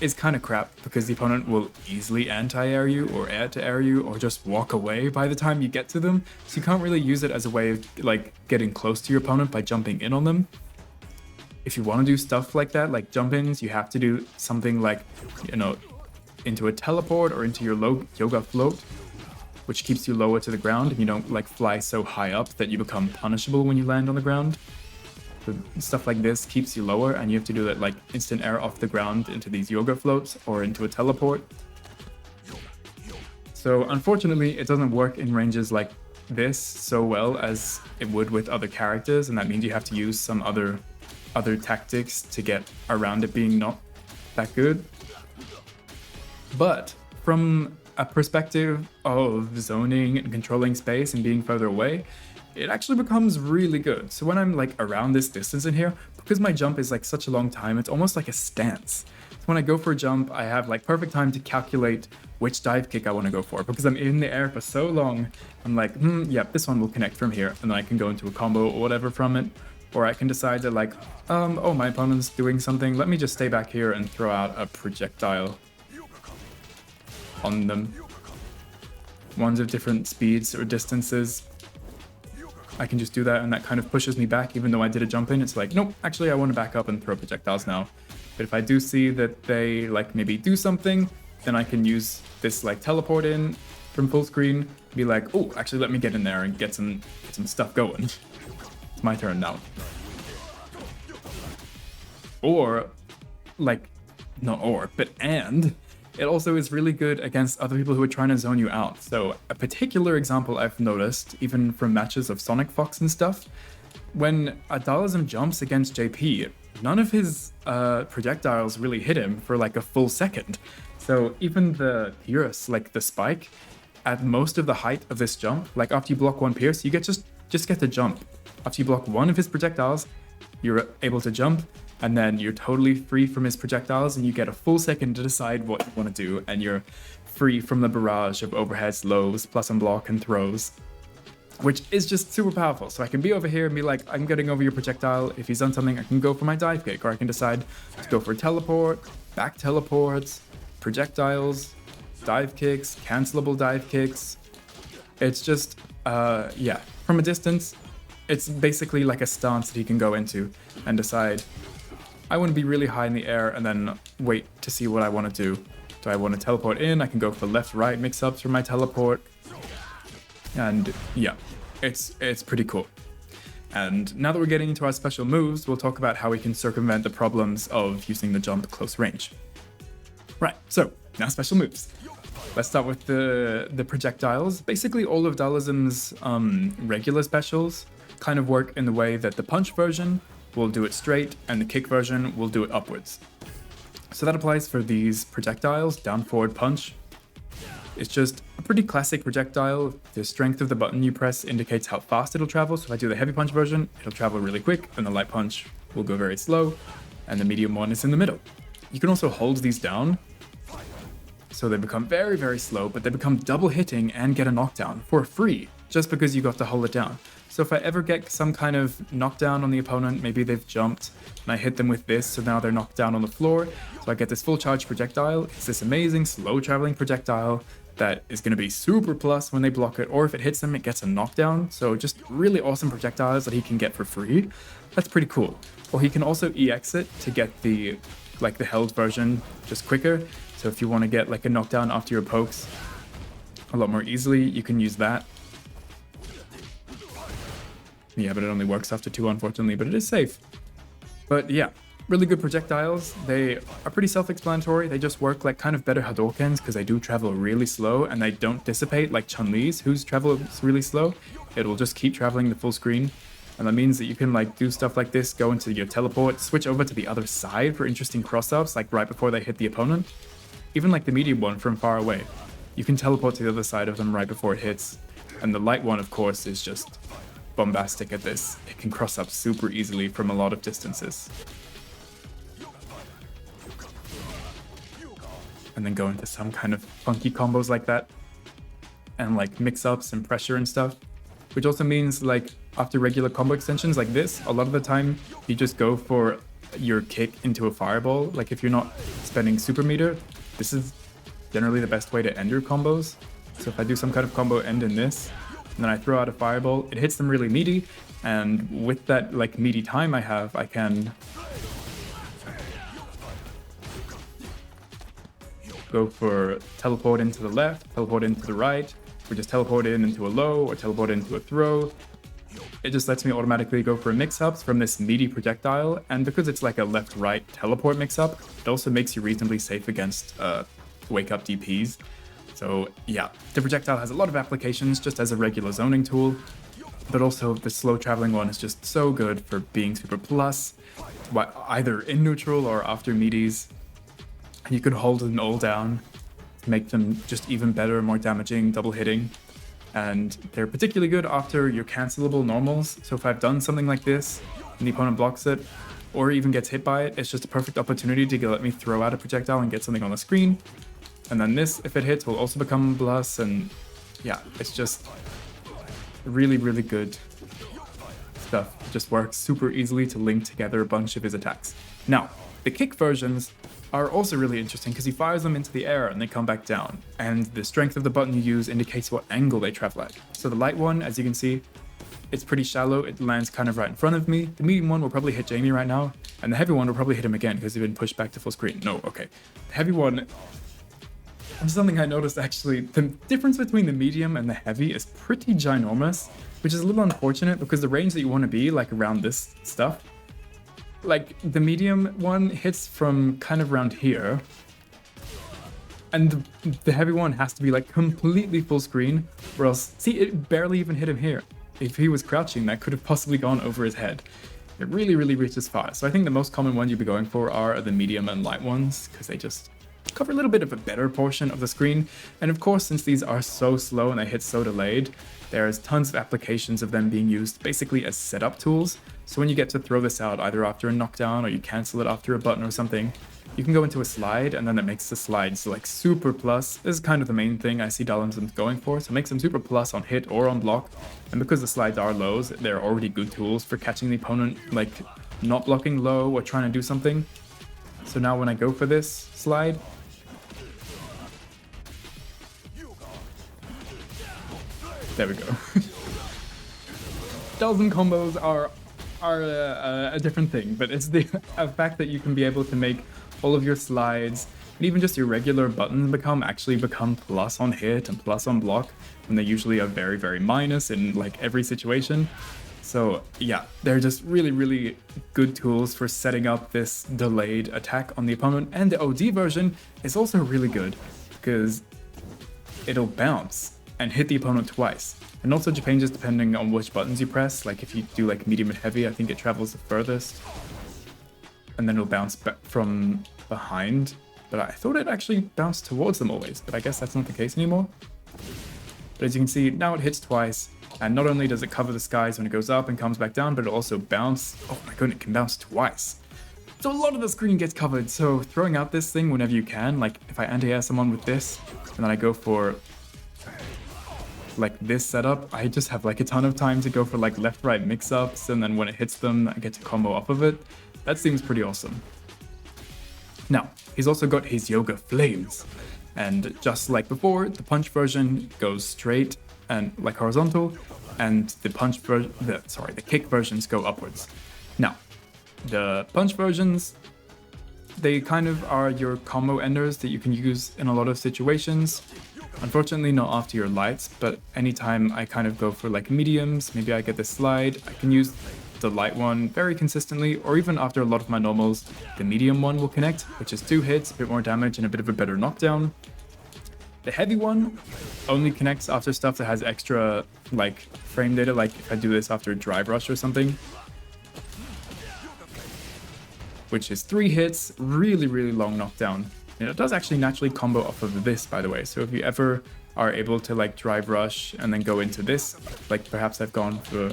is kind of crap because the opponent will easily anti-air you or air to air you or just walk away by the time you get to them. So you can't really use it as a way of like getting close to your opponent by jumping in on them. If you want to do stuff like that, like jump ins, you have to do something like, you know, into a teleport or into your yoga float, which keeps you lower to the ground and you don't like fly so high up that you become punishable when you land on the ground. So stuff like this keeps you lower and you have to do that like instant air off the ground into these yoga floats or into a teleport. So unfortunately, it doesn't work in ranges like this so well as it would with other characters, and that means you have to use some other tactics to get around it being not that good. But from a perspective of zoning and controlling space and being further away, it actually becomes really good. So when I'm like around this distance in here, because my jump is like such a long time, it's almost like a stance. So when I go for a jump, I have like perfect time to calculate which dive kick I want to go for, because I'm in the air for so long. I'm like, yeah, this one will connect from here, and then I can go into a combo or whatever from it. Or I can decide that like, oh, my opponent's doing something, let me just stay back here and throw out a projectile on them. Ones of different speeds or distances. I can just do that, and that kind of pushes me back. Even though I did a jump in, it's like, nope, actually I want to back up and throw projectiles now. But if I do see that they like maybe do something, then I can use this like teleport in from full screen, be like, oh, actually let me get in there and get some stuff going. It's my turn now. Or like, not or, but and it also is really good against other people who are trying to zone you out. So a particular example I've noticed, even from matches of Sonic Fox and stuff, when a Dhalism jumps against JP, none of his projectiles really hit him for like a full second. So even the Pierce, like the spike, at most of the height of this jump, like after you block one Pierce, you get just get to jump. After you block one of his projectiles, you're able to jump, and then you're totally free from his projectiles, and you get a full second to decide what you want to do, and you're free from the barrage of overheads, lows, plus unblock, and throws, which is just super powerful. So I can be over here and be like, I'm getting over your projectile. If he's done something, I can go for my dive kick, or I can decide to go for a teleport, back teleports, projectiles, dive kicks, cancelable dive kicks. It's just, yeah, from a distance, it's basically like a stance that he can go into and decide, I want to be really high in the air and then wait to see what I want to do. Do I want to teleport in? I can go for left-right mix-ups for my teleport. And yeah, it's pretty cool. And now that we're getting into our special moves, we'll talk about how we can circumvent the problems of using the jump at close range. Right, so now special moves. Let's start with the projectiles. Basically, all of Dhalism's regular specials kind of work in the way that the punch version will do it straight and the kick version will do it upwards. So that applies for these projectiles. Down forward punch. It's just a pretty classic projectile. The strength of the button you press indicates how fast it'll travel. So if I do the heavy punch version, it'll travel really quick, and the light punch will go very slow, and the medium one is in the middle. You can also hold these down, so they become very, very slow, but they become double hitting and get a knockdown for free, just because you got to hold it down. So if I ever get some kind of knockdown on the opponent, maybe they've jumped, and I hit them with this, so now they're knocked down on the floor, so I get this full charge projectile. It's this amazing slow traveling projectile that is going to be super plus when they block it, or if it hits them, it gets a knockdown. So just really awesome projectiles that he can get for free. That's pretty cool. Or he can also EX it to get the held version just quicker. So if you want to get like a knockdown after your pokes a lot more easily, you can use that. Yeah, but it only works after 2, unfortunately, but it is safe. But yeah, really good projectiles. They are pretty self-explanatory. They just work like kind of better Hadoukens because they do travel really slow and they don't dissipate like Chun-Li's, whose travels really slow. It will just keep traveling the full screen. And that means that you can like do stuff like this, go into your teleport, switch over to the other side for interesting cross-ups, like right before they hit the opponent. Even like the medium one from far away. You can teleport to the other side of them right before it hits. And the light one, of course, is just bombastic at this. It can cross up super easily from a lot of distances. And then go into some kind of funky combos like that. And like mix-ups and pressure and stuff. Which also means like after regular combo extensions like this, a lot of the time you just go for your kick into a fireball. Like if you're not spending super meter, this is generally the best way to end your combos. So if I do some kind of combo end in this, and then I throw out a fireball, it hits them really meaty, and with that like meaty time I have, I can go for teleport into the left, teleport into the right, or just teleport in into a low, or teleport into a throw. It just lets me automatically go for mix-ups from this meaty projectile, and because it's like a left-right teleport mix-up, it also makes you reasonably safe against wake-up DPs. So yeah, the projectile has a lot of applications just as a regular zoning tool, but also the slow traveling one is just so good for being super plus, either in neutral or after meaties. You can hold them all down to make them just even better, more damaging, double hitting. And they're particularly good after your cancelable normals. So if I've done something like this and the opponent blocks it, or even gets hit by it, it's just a perfect opportunity to let me throw out a projectile and get something on the screen. And then this, if it hits, will also become plus, and yeah, it's just really, really good stuff. It just works super easily to link together a bunch of his attacks. Now, the kick versions are also really interesting because he fires them into the air and they come back down. And the strength of the button you use indicates what angle they travel at. So the light one, as you can see, it's pretty shallow. It lands kind of right in front of me. The medium one will probably hit Jamie right now. And the heavy one will probably hit him again because he's been pushed back to full screen. No, okay. The heavy one, something I noticed actually, the difference between the medium and the heavy is pretty ginormous, which is a little unfortunate because the range that you want to be like around this stuff, like the medium one hits from kind of around here, and the heavy one has to be like completely full screen, or else, see, it barely even hit him here. If he was crouching, that could have possibly gone over his head. It really, really reaches far. So I think the most common ones you'd be going for are the medium and light ones, because they just cover a little bit of a better portion of the screen. And of course, since these are so slow and they hit so delayed, there's tons of applications of them being used basically as setup tools. So when you get to throw this out either after a knockdown or you cancel it after a button or something, you can go into a slide and then it makes the slides like super plus. This is kind of the main thing I see Dhalism going for. So it makes them super plus on hit or on block. And because the slides are lows, they're already good tools for catching the opponent like not blocking low or trying to do something. So now when I go for this slide, there we go. Dhalsim combos are a different thing, but it's the fact that you can be able to make all of your slides and even just your regular buttons become plus on hit and plus on block when they usually are very, very minus in like every situation. It's So yeah, they're just really good tools for setting up this delayed attack on the opponent. And the OD version is also really good because it'll bounce and hit the opponent twice. And also changes depending on which buttons you press. Like if you do like medium and heavy, I think it travels the furthest. And then it'll bounce back from behind. But I thought it actually bounced towards them always, but I guess that's not the case anymore. But as you can see, now it hits twice. And not only does it cover the skies when it goes up and comes back down, but it also bounce. Oh my god, it can bounce twice. So a lot of the screen gets covered. So throwing out this thing whenever you can, like if I anti-air someone with this, and then I go for like this setup, I just have like a ton of time to go for like left-right mix-ups, and then when it hits them, I get to combo off of it. That seems pretty awesome. Now, he's also got his Yoga Flames. And just like before, the punch version goes straight and like horizontal, and the kick versions go upwards. Now, the punch versions, they kind of are your combo enders that you can use in a lot of situations. Unfortunately, not after your lights, but anytime I kind of go for like mediums, maybe I get this slide, I can use the light one very consistently, or even after a lot of my normals, the medium one will connect, which is 2 hits, a bit more damage, and a bit of a better knockdown. The heavy one only connects after stuff that has extra like frame data, like if I do this after a drive rush or something, which is 3 hits, really long knockdown. And it does actually naturally combo off of this, by the way. So if you ever are able to like drive rush and then go into this, like perhaps I've gone for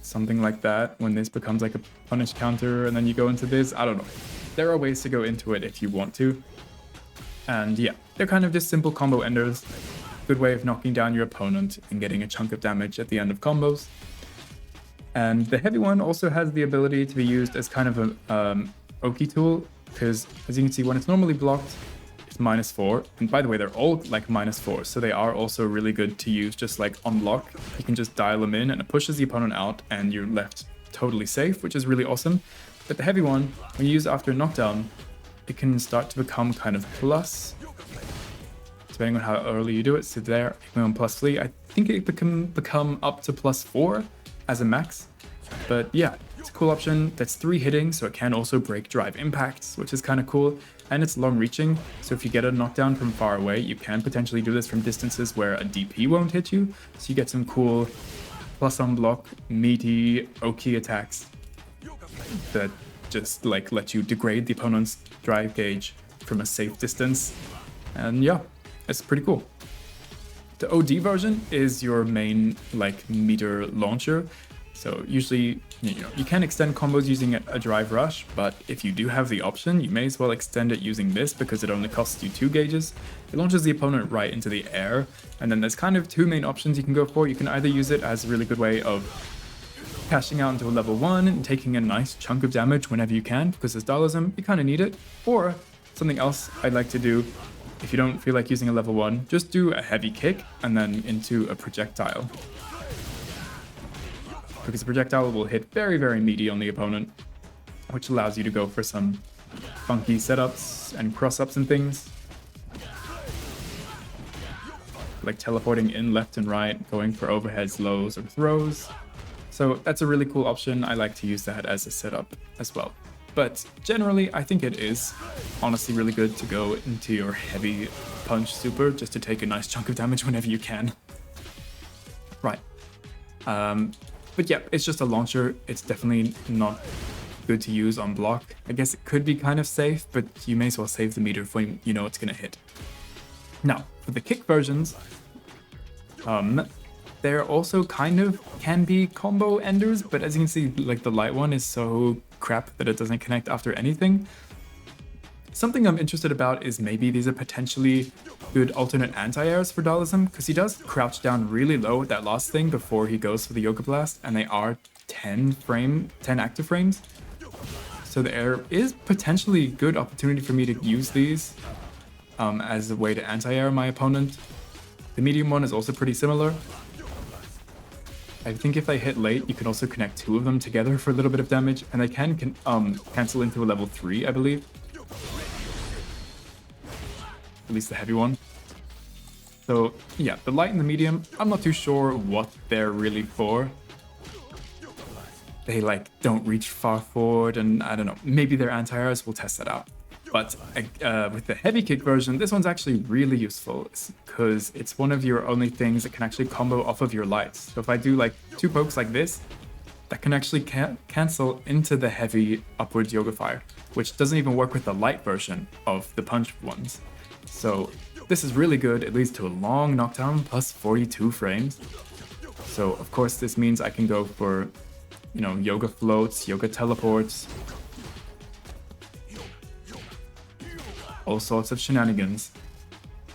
something like that, when this becomes like a punish counter and then you go into this, I don't know. There are ways to go into it if you want to. And yeah, they're kind of just simple combo enders. Good way of knocking down your opponent and getting a chunk of damage at the end of combos. And the heavy one also has the ability to be used as kind of a Oki tool, because as you can see, when it's normally blocked, it's -4. And by the way, they're all like -4, so they are also really good to use just like on lock. You can just dial them in and it pushes the opponent out and you're left totally safe, which is really awesome. But the heavy one, when you use it after a knockdown, it can start to become kind of plus, depending on how early you do it. So there, it can go on +3. I think it can become up to +4 as a max. But yeah, it's a cool option. That's 3 hitting, so it can also break drive impacts, which is kind of cool. And it's long reaching, so if you get a knockdown from far away, you can potentially do this from distances where a DP won't hit you. So you get some cool plus on block, meaty, Oki attacks that just like let you degrade the opponent's drive gauge from a safe distance. And yeah, it's pretty cool. The OD version is your main like meter launcher. So usually, you can extend combos using a drive rush, but if you do have the option, you may as well extend it using this because it only costs you 2 gauges. It launches the opponent right into the air, and then there's kind of 2 main options you can go for. You can either use it as a really good way of cashing out into a level 1 and taking a nice chunk of damage whenever you can, because as Dhalism, you kind of need it. Or something else I'd like to do, if you don't feel like using a level 1, just do a heavy kick and then into a projectile. Because the projectile will hit very meaty on the opponent, which allows you to go for some funky setups and cross-ups and things. Like teleporting in left and right, going for overheads, lows, or throws. So that's a really cool option. I like to use that as a setup as well. But generally, I think it is honestly really good to go into your heavy punch super just to take a nice chunk of damage whenever you can. Right. But yeah, it's just a launcher. It's definitely not good to use on block. I guess it could be kind of safe, but you may as well save the meter for you know it's gonna hit. Now, for the kick versions, they're also kind of can be combo enders, but as you can see, like the light one is so crap that it doesn't connect after anything. Something I'm interested about is maybe these are potentially good alternate anti-airs for Dhalism, because he does crouch down really low with that last thing before he goes for the Yoga Blast, and they are 10 active frames. So there is potentially good opportunity for me to use these as a way to anti-air my opponent. The medium one is also pretty similar. I think if they hit late, you can also connect 2 of them together for a little bit of damage, and they can cancel into a level 3, I believe. At least the heavy one. So yeah, the light and the medium, I'm not too sure what they're really for. They like don't reach far forward, and I don't know, maybe they're anti-airs, we'll test that out. But with the heavy kick version, this one's actually really useful because it's one of your only things that can actually combo off of your lights. So if I do like 2 pokes like this, that can actually cancel into the heavy upwards yoga fire, which doesn't even work with the light version of the punch ones. So this is really good. It leads to a long knockdown plus 42 frames. So of course this means I can go for, you know, yoga floats, yoga teleports, all sorts of shenanigans.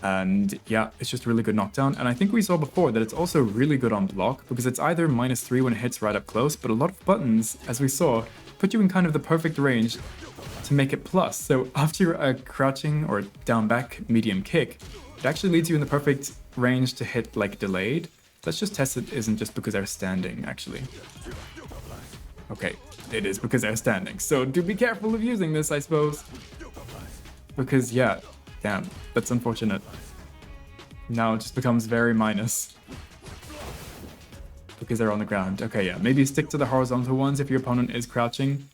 And yeah, it's just a really good knockdown. And I think we saw before that it's also really good on block because it's either -3 when it hits right up close, but a lot of buttons, as we saw, put you in kind of the perfect range to make it plus. So after a crouching or down back medium kick, it actually leads you in the perfect range to hit like delayed. Let's just test it isn't just because they're standing, actually. Okay, it is because they're standing. So do be careful of using this, I suppose. Because yeah, damn, that's unfortunate. Now it just becomes very minus. Because they're on the ground. Okay, yeah, maybe stick to the horizontal ones if your opponent is crouching.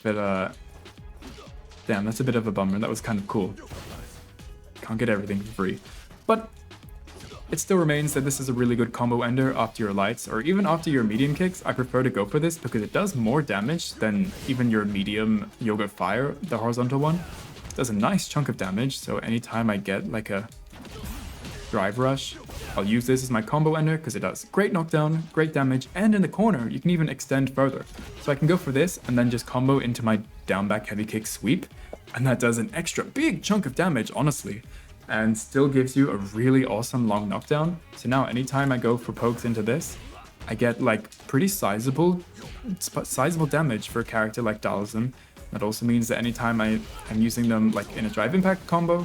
But damn, that's a bit of a bummer. That was kind of cool. Can't get everything for free. But it still remains that this is a really good combo ender after your lights, or even after your medium kicks. I prefer to go for this because it does more damage than even your medium yoga fire, the horizontal one. It does a nice chunk of damage, so anytime I get like a drive rush, I'll use this as my combo ender because it does great knockdown, great damage, and in the corner you can even extend further. So I can go for this and then just combo into my down back heavy kick sweep, and that does an extra big chunk of damage, honestly, and still gives you a really awesome long knockdown. So now anytime I go for pokes into this, I get like pretty sizable damage for a character like Dhalism. That also means that anytime I'm using them like in a drive impact combo,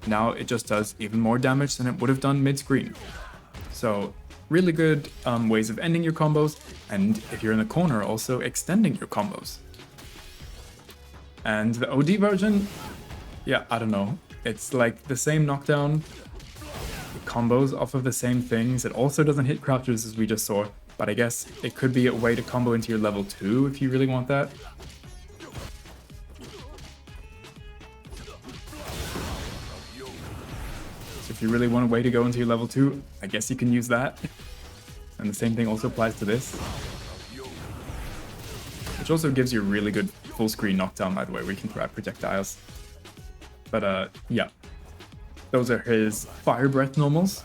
now it just does even more damage than it would have done mid-screen. So really good ways of ending your combos, and if you're in the corner, also extending your combos. And the OD version, yeah, I don't know. It's like the same knockdown, it combos off of the same things. It also doesn't hit crouchers as we just saw, but I guess it could be a way to combo into your level 2 if you really want that. So if you really want a way to go into your level 2, I guess you can use that. And the same thing also applies to this. Which also gives you a really good full screen knockdown, by the way, where you can throw out projectiles. But yeah, those are his fire breath normals.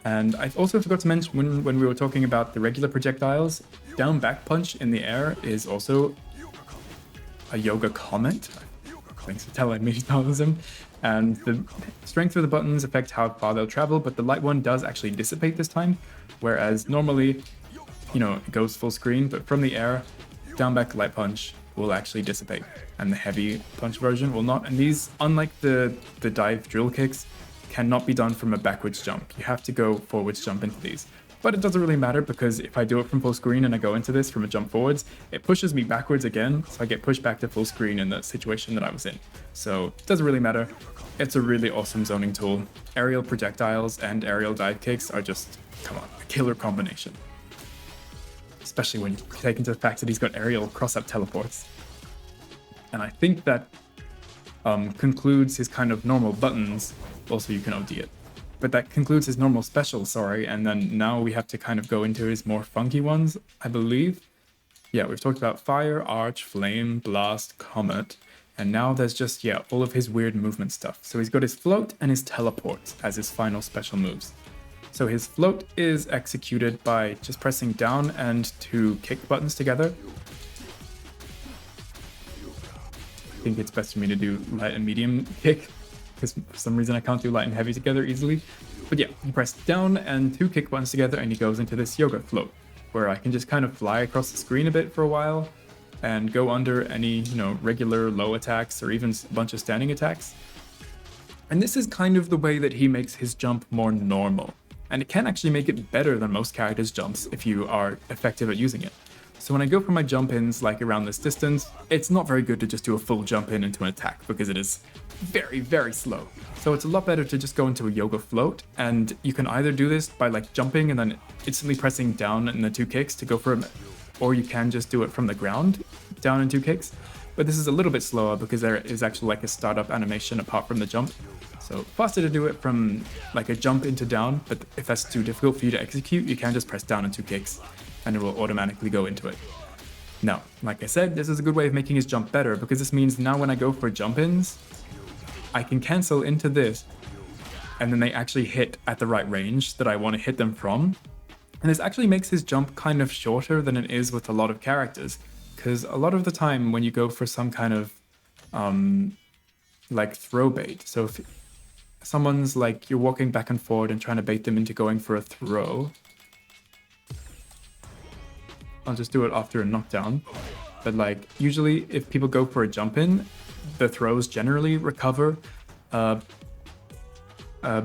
And I also forgot to mention when we were talking about the regular projectiles, down back punch in the air is also a yoga comment. Thanks for telling me, Dhalism. And the strength of the buttons affect how far they'll travel, but the light one does actually dissipate this time. Whereas normally, you know, it goes full screen, but from the air, down back light punch will actually dissipate, and the heavy punch version will not. And these, unlike the dive drill kicks, cannot be done from a backwards jump. You have to go forwards jump into these. But it doesn't really matter because if I do it from full screen and I go into this from a jump forwards, it pushes me backwards again, so I get pushed back to full screen in the situation that I was in. So it doesn't really matter. It's a really awesome zoning tool. Aerial projectiles and aerial dive kicks are just, come on, a killer combination. Especially when you take into the fact that he's got aerial cross-up teleports. And I think that concludes his kind of normal buttons. Also, you can OD it. But that concludes his normal special, sorry, and then now we have to kind of go into his more funky ones, I believe. Yeah, we've talked about Fire, Arch, Flame, Blast, Comet, and now there's just, yeah, all of his weird movement stuff. So he's got his Float and his Teleport as his final special moves. So his Float is executed by just pressing down and 2 kick buttons together. I think it's best for me to do light and medium kick, because for some reason I can't do light and heavy together easily. But yeah, you press down and 2 kick buttons together and he goes into this yoga float, where I can just kind of fly across the screen a bit for a while and go under any, you know, regular low attacks or even a bunch of standing attacks. And this is kind of the way that he makes his jump more normal. And it can actually make it better than most characters' jumps if you are effective at using it. So when I go for my jump ins like around this distance, it's not very good to just do a full jump in into an attack because it is very, very slow. So So it's a lot better to just go into a yoga float, and you can either do this by like jumping and then instantly pressing down in the 2 kicks to go for it, or you can just do it from the ground, down in 2 kicks. But this is a little bit slower because there is actually like a startup animation apart from the jump. So faster to do it from like a jump into down, but if that's too difficult for you to execute, you can just press down in 2 kicks and it will automatically go into it. Now, like I said, this is a good way of making his jump better because this means now when I go for jump-ins, I can cancel into this and then they actually hit at the right range that I want to hit them from. And this actually makes his jump kind of shorter than it is with a lot of characters, because a lot of the time when you go for some kind of like throw bait, so if someone's like, you're walking back and forward and trying to bait them into going for a throw, I'll just do it after a knockdown. But like usually if people go for a jump in, the throws generally recover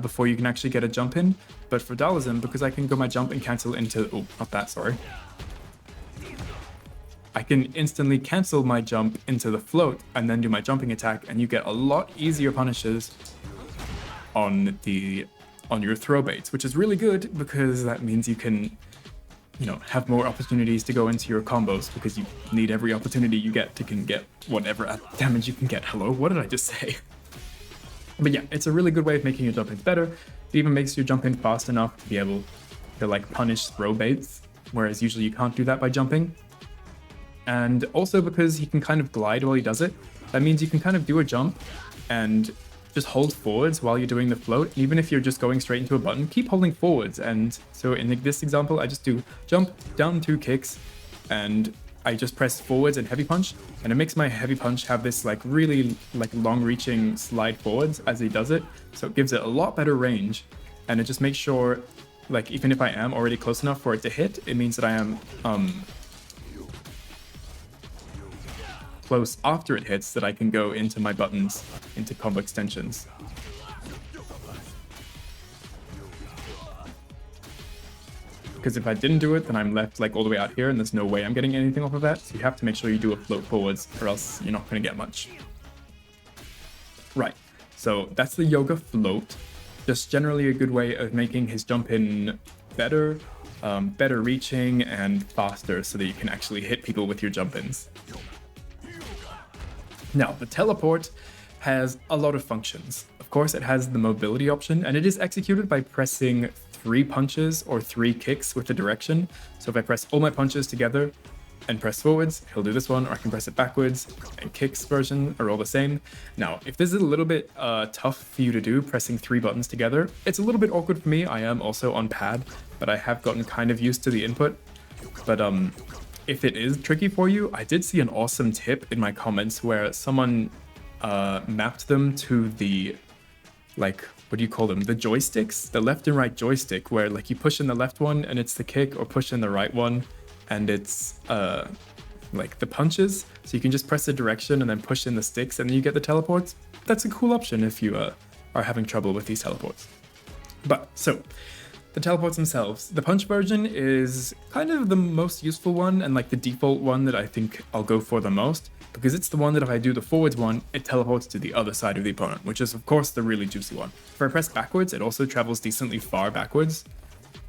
before you can actually get a jump in. But for Dhalism, because I can go my jump and cancel into, oh, not that, sorry. I can instantly cancel my jump into the float and then do my jumping attack, and you get a lot easier punishes on your throw baits, which is really good because that means you can, you know, have more opportunities to go into your combos because you need every opportunity you get to can get whatever damage you can get. Hello, what did I just say? But yeah, it's a really good way of making your jump ins better. It even makes your jump in fast enough to be able to like punish throw baits, whereas usually you can't do that by jumping. And also because he can kind of glide while he does it, that means you can kind of do a jump and just hold forwards while you're doing the float. And even if you're just going straight into a button, keep holding forwards. And so in this example, I just do jump, down 2 kicks, and I just press forwards and heavy punch. And it makes my heavy punch have this like really like long reaching slide forwards as he does it. So it gives it a lot better range. And it just makes sure, like, even if I am already close enough for it to hit, it means that I am close after it hits, that I can go into my buttons, into combo extensions. Because if I didn't do it, then I'm left like all the way out here and there's no way I'm getting anything off of that. So you have to make sure you do a float forwards or else you're not going to get much. Right, so that's the yoga float. Just generally a good way of making his jump in better, better reaching and faster so that you can actually hit people with your jump ins. Now, the teleport has a lot of functions. Of course, it has the mobility option, and it is executed by pressing 3 punches or 3 kicks with the direction. So if I press all my punches together and press forwards, he'll do this one, or I can press it backwards, and kicks version are all the same. Now, if this is a little bit tough for you to do, pressing 3 buttons together, it's a little bit awkward for me. I am also on pad, but I have gotten kind of used to the input. But if it is tricky for you, I did see an awesome tip in my comments where someone mapped them to the, like, what do you call them? The joysticks, the left and right joystick, where like you push in the left one and it's the kick, or push in the right one and it's like the punches. So you can just press the direction and then push in the sticks and then you get the teleports. That's a cool option if you are having trouble with these teleports. But so, the teleports themselves. The punch version is kind of the most useful one and like the default one that I think I'll go for the most, because it's the one that if I do the forwards one, it teleports to the other side of the opponent, which is of course the really juicy one. If I press backwards, it also travels decently far backwards.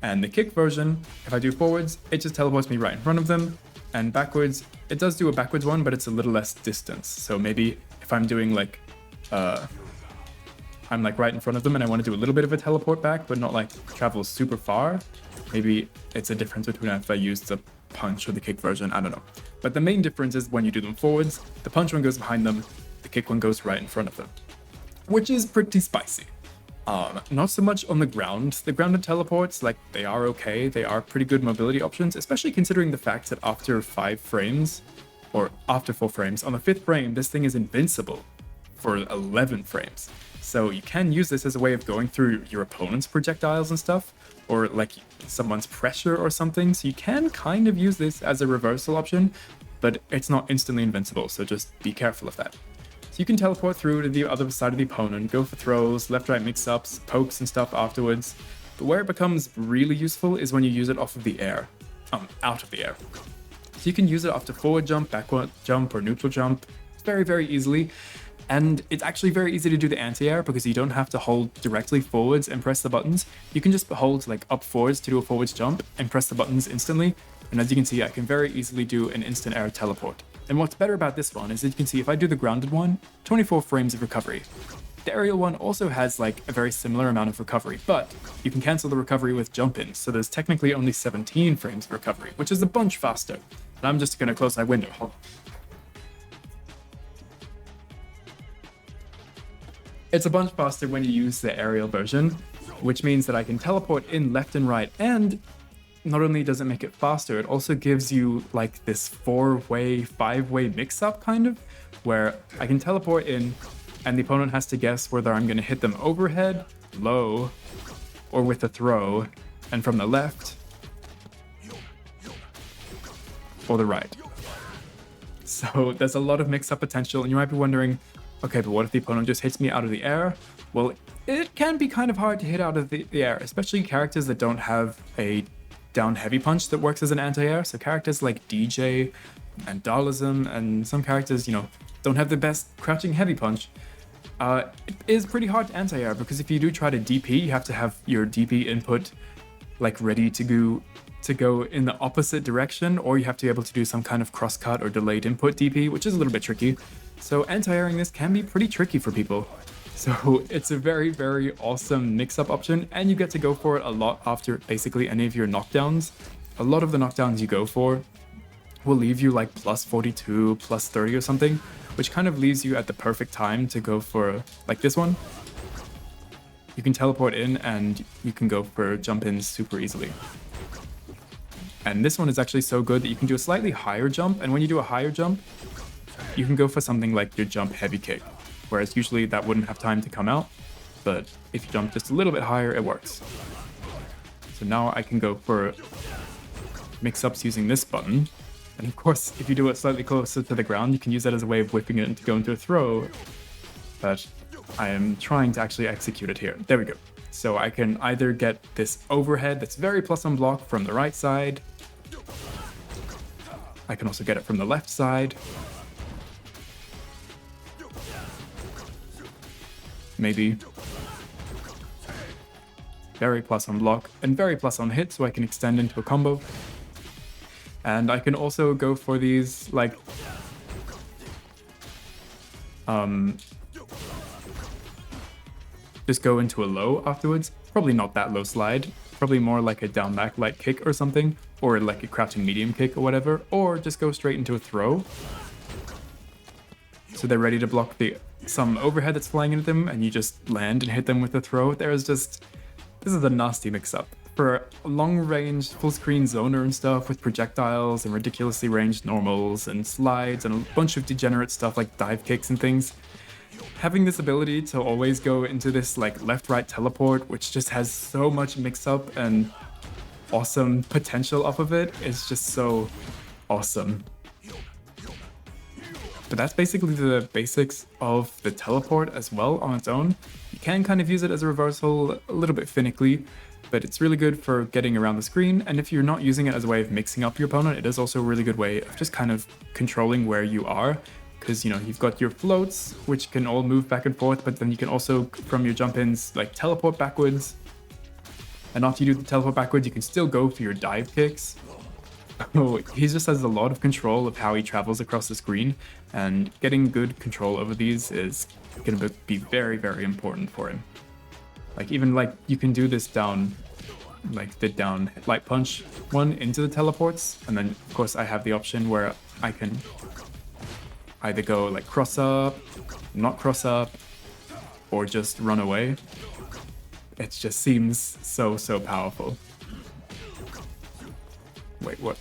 And the kick version, if I do forwards, it just teleports me right in front of them. And backwards, it does do a backwards one, but it's a little less distance. So maybe if I'm doing like, I'm like right in front of them and I want to do a little bit of a teleport back, but not like travel super far. Maybe it's a difference between if I use the punch or the kick version, I don't know. But the main difference is when you do them forwards, the punch one goes behind them, the kick one goes right in front of them, which is pretty spicy. Not so much on the ground. The grounded teleports, like, they are okay. They are pretty good mobility options, especially considering the fact that after 5 frames, or after 4 frames, on the 5th frame, this thing is invincible for 11 frames. So you can use this as a way of going through your opponent's projectiles and stuff, or like someone's pressure or something. So you can kind of use this as a reversal option, but it's not instantly invincible, so just be careful of that. So you can teleport through to the other side of the opponent, go for throws, left-right mix-ups, pokes and stuff afterwards. But where it becomes really useful is when you use it off of the air, out of the air. So you can use it after forward jump, backward jump, or neutral jump very, very easily. And it's actually very easy to do the anti-air because you don't have to hold directly forwards and press the buttons. You can just hold like up forwards to do a forwards jump and press the buttons instantly. And as you can see, I can very easily do an instant air teleport. And what's better about this one is that you can see if I do the grounded one, 24 frames of recovery. The aerial one also has like a very similar amount of recovery, but you can cancel the recovery with jump-ins. So there's technically only 17 frames of recovery, which is a bunch faster. And I'm just gonna close my window. Hold on. It's a bunch faster when you use the aerial version, which means that I can teleport in left and right, and not only does it make it faster, it also gives you like this 4-way, 5-way mix-up kind of, where I can teleport in and the opponent has to guess whether I'm going to hit them overhead, low, or with a throw, and from the left, or the right. So there's a lot of mix-up potential, and you might be wondering, okay, but what if the opponent just hits me out of the air? Well, it can be kind of hard to hit out of the air, especially characters that don't have a down heavy punch that works as an anti-air. So characters like DJ and Dhalism and some characters, you know, don't have the best crouching heavy punch. It is pretty hard to anti-air because if you do try to DP, you have to have your DP input like ready to go in the opposite direction, or you have to be able to do some kind of crosscut or delayed input DP, which is a little bit tricky. So anti-airing this can be pretty tricky for people. So it's a very, very awesome mix-up option, and you get to go for it a lot after basically any of your knockdowns. A lot of the knockdowns you go for will leave you like plus 42, plus 30 or something, which kind of leaves you at the perfect time to go for like this one. You can teleport in and you can go for jump-ins super easily. And this one is actually so good that you can do a slightly higher jump, and when you do a higher jump, you can go for something like your jump heavy kick, whereas usually that wouldn't have time to come out, but if you jump just a little bit higher, it works. So now I can go for mix-ups using this button, and of course, if you do it slightly closer to the ground, you can use that as a way of whipping it to go into a throw, but I am trying to actually execute it here. There we go. So I can either get this overhead that's very plus on block from the right side. I can also get it from the left side. Maybe. Very plus on block and very plus on hit, so I can extend into a combo. And I can also go for these, like, just go into a low afterwards. Probably not that low slide. Probably more like a down back light kick or something, or like a crouching medium kick or whatever, or just go straight into a throw. So they're ready to block some overhead that's flying into them, and you just land and hit them with a throw. This is a nasty mix-up. For a long-range, full-screen zoner and stuff with projectiles and ridiculously ranged normals and slides and a bunch of degenerate stuff like dive kicks and things, having this ability to always go into this like left-right teleport, which just has so much mix-up and awesome potential off of it, is just so awesome. But that's basically the basics of the teleport as well on its own. You can kind of use it as a reversal a little bit finicky, but it's really good for getting around the screen, and if you're not using it as a way of mixing up your opponent, it is also a really good way of just kind of controlling where you are, because, you know, you've got your floats, which can all move back and forth, but then you can also, from your jump-ins, like teleport backwards, and after you do the teleport backwards, you can still go for your dive kicks. Oh, he just has a lot of control of how he travels across the screen, and getting good control over these is going to be very, very important for him. Like, even like you can do this down, like the down light punch one into the teleports, and then of course I have the option where I can either go like cross up, not cross up, or just run away. It just seems so powerful. Wait, what?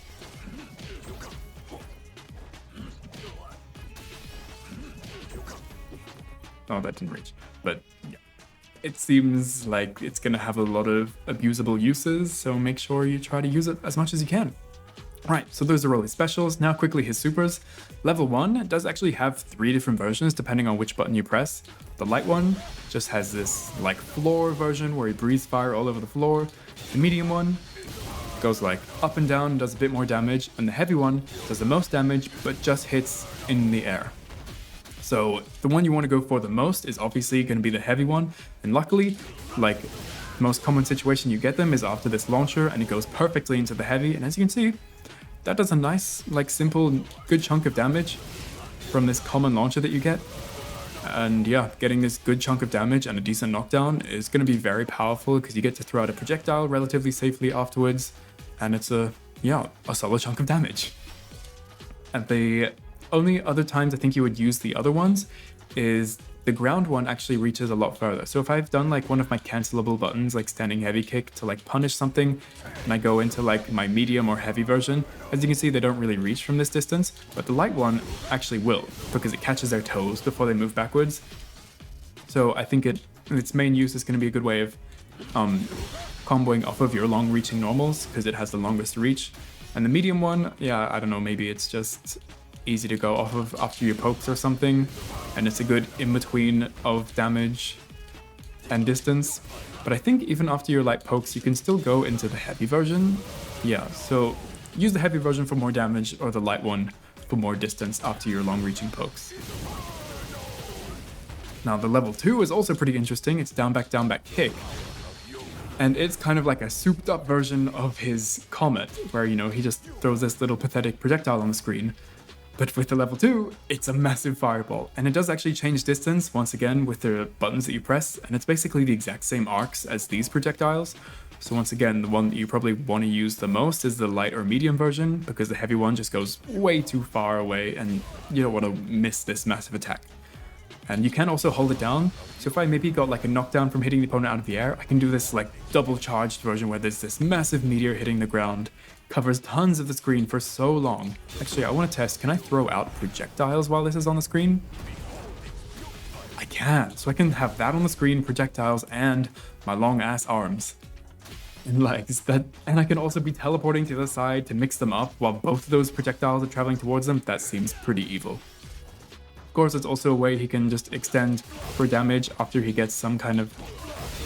Oh, that didn't reach. But yeah, it seems like it's gonna have a lot of abusable uses, so make sure you try to use it as much as you can. Right, so those are all his specials. Now quickly his supers. Level 1 does actually have 3 different versions depending on which button you press. The light one just has this like floor version where he breathes fire all over the floor. The medium one goes like up and down, does a bit more damage, and the heavy one does the most damage but just hits in the air. So the one you want to go for the most is obviously going to be the heavy one. And luckily, like, the most common situation you get them is after this launcher, and it goes perfectly into the heavy. And as you can see, that does a nice, like, simple, good chunk of damage from this common launcher that you get. And yeah, getting this good chunk of damage and a decent knockdown is going to be very powerful because you get to throw out a projectile relatively safely afterwards. And it's a solid chunk of damage. And the only other times I think you would use the other ones is the ground one actually reaches a lot further. So if I've done like one of my cancelable buttons, like standing heavy kick to like punish something, and I go into like my medium or heavy version, as you can see, they don't really reach from this distance, but the light one actually will, because it catches their toes before they move backwards. So I think its main use is going to be a good way of comboing off of your long reaching normals, because it has the longest reach. And the medium one, yeah, I don't know, maybe it's just easy to go off of after your pokes or something, and it's a good in-between of damage and distance. But I think even after your light pokes, you can still go into the heavy version. Yeah, so use the heavy version for more damage, or the light one for more distance after your long-reaching pokes. Now the level 2 is also pretty interesting. It's down back kick. And it's kind of like a souped up version of his Comet, where, you know, he just throws this little pathetic projectile on the screen. But with the level 2, it's a massive fireball. And it does actually change distance, once again, with the buttons that you press. And it's basically the exact same arcs as these projectiles. So once again, the one that you probably want to use the most is the light or medium version, because the heavy one just goes way too far away and you don't want to miss this massive attack. And you can also hold it down. So if I maybe got like a knockdown from hitting the opponent out of the air, I can do this like double charged version where there's this massive meteor hitting the ground, covers tons of the screen for so long. Actually, I want to test, can I throw out projectiles while this is on the screen? I can. So I can have that on the screen, projectiles, and my long ass arms and legs. And I can also be teleporting to the side to mix them up while both of those projectiles are traveling towards them. That seems pretty evil. Of course, it's also a way he can just extend for damage after he gets some kind of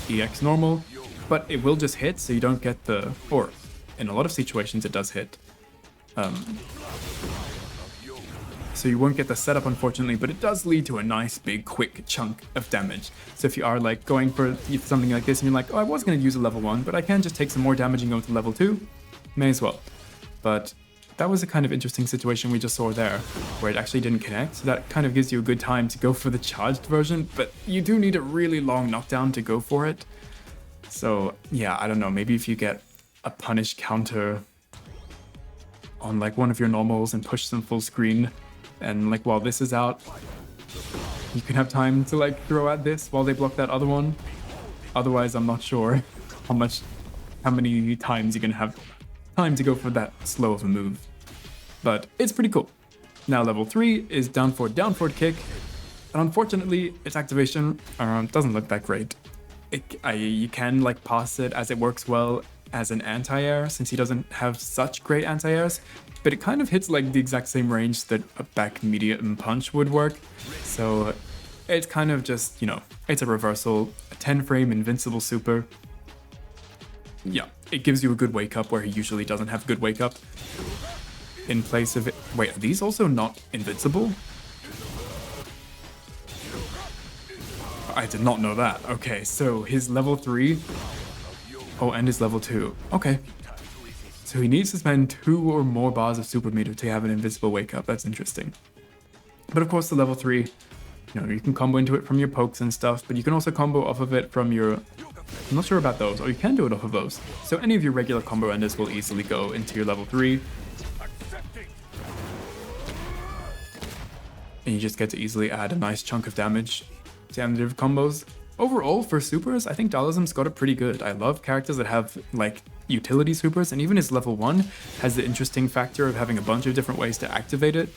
EX normal, but it will just hit, so you don't get the, or in a lot of situations it does hit. So you won't get the setup, unfortunately, but it does lead to a nice big quick chunk of damage. So if you are like going for something like this and you're like, oh, I was going to use a level 1, but I can just take some more damage and go to level 2, may as well. But that was a kind of interesting situation we just saw there, where it actually didn't connect. So that kind of gives you a good time to go for the charged version, but you do need a really long knockdown to go for it. So yeah, I don't know, maybe if you get a punish counter on like one of your normals and push them full screen, and like while this is out, you can have time to like throw at this while they block that other one. Otherwise, I'm not sure how many times you're gonna have time to go for that slow of a move. But it's pretty cool. Now level 3 is down forward kick, and unfortunately its activation doesn't look that great. You can like pass it as it works well as an anti-air, since he doesn't have such great anti-airs, but it kind of hits like the exact same range that a back medium punch would work. So it's kind of just, you know, it's a reversal, a 10 frame invincible super. Yeah, it gives you a good wake up where he usually doesn't have good wake up. In place of it, wait, are these also not invincible? I did not know that. Okay, so his level 3, oh, and his level 2. Okay, so he needs to spend 2 or more bars of super meter to have an invincible wake up. That's interesting. But of course the level 3, you know, you can combo into it from your pokes and stuff, but you can also combo off of it from your, I'm not sure about those, or you can do it off of those. So any of your regular combo enders will easily go into your level 3. And you just get to easily add a nice chunk of damage to end of combos. Overall, for supers, I think Dhalism's got it pretty good. I love characters that have, like, utility supers, and even his level 1 has the interesting factor of having a bunch of different ways to activate it.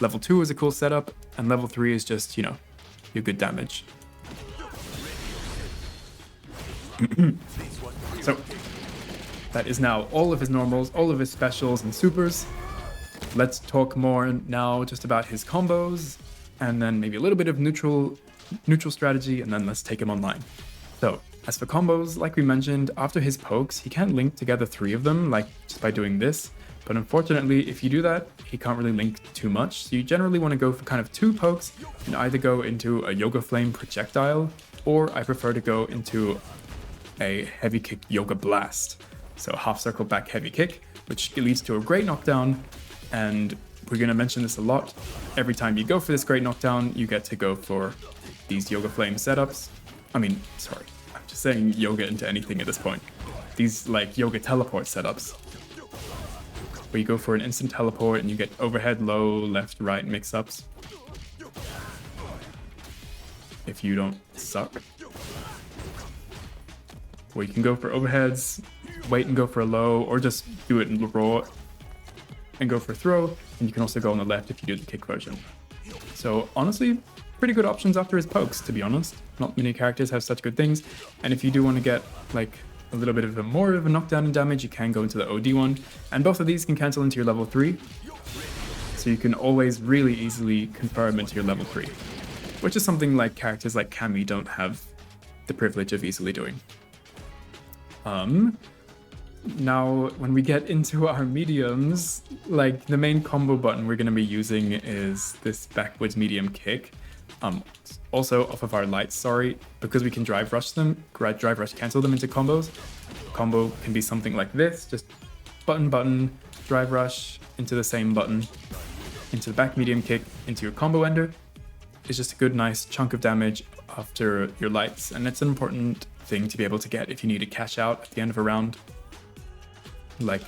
Level 2 is a cool setup, and level 3 is just, you know, your good damage. So, that is now all of his normals, all of his specials and supers. Let's talk more now just about his combos, and then maybe a little bit of neutral strategy, and then let's take him online. So, as for combos, like we mentioned, after his pokes, he can link together 3 of them, like just by doing this. But unfortunately, if you do that, he can't really link too much. So you generally want to go for kind of 2 pokes and either go into a Yoga Flame projectile, or I prefer to go into a heavy kick Yoga Blast. So half circle back heavy kick, which leads to a great knockdown. And we're going to mention this a lot. Every time you go for this great knockdown, you get to go for these Yoga Flame setups. I'm just saying yoga into anything at this point. These like Yoga Teleport setups, where you go for an instant teleport and you get overhead, low, left, right mix-ups. If you don't suck. Where you can go for overheads, wait and go for a low, or just do it in raw and go for a throw. And you can also go on the left if you do the kick version. So honestly, pretty good options after his pokes, to be honest. Not many characters have such good things. And if you do want to get like a little bit of a more of a knockdown and damage, you can go into the OD one. And both of these can cancel into your level 3. So you can always really easily confirm into your level 3. Which is something like characters like Cammy don't have the privilege of easily doing. Now, when we get into our mediums, like the main combo button we're going to be using is this backwards medium kick. Also off of our lights, because we can drive rush cancel them into combos. Combo can be something like this, just button, drive rush into the same button, into the back medium kick, into your combo ender. It's just a good, nice chunk of damage after your lights, and it's an important thing to be able to get if you need to cash out at the end of a round. And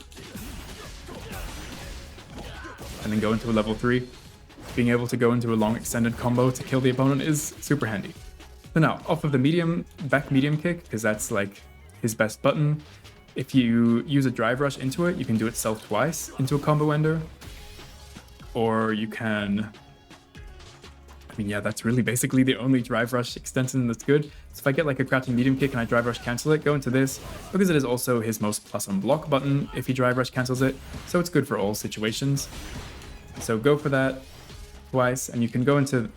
then go into a level 3. Being able to go into a long extended combo to kill the opponent is super handy. So now, off of the back medium kick, because that's like his best button, if you use a drive rush into it, you can do it self twice into a combo ender. Or you can... that's really basically the only drive rush extension that's good. So if I get like a crouching medium kick and I drive rush cancel it, go into this, because it is also his most plus on block button if he drive rush cancels it. So it's good for all situations. So go for that twice, and you can go into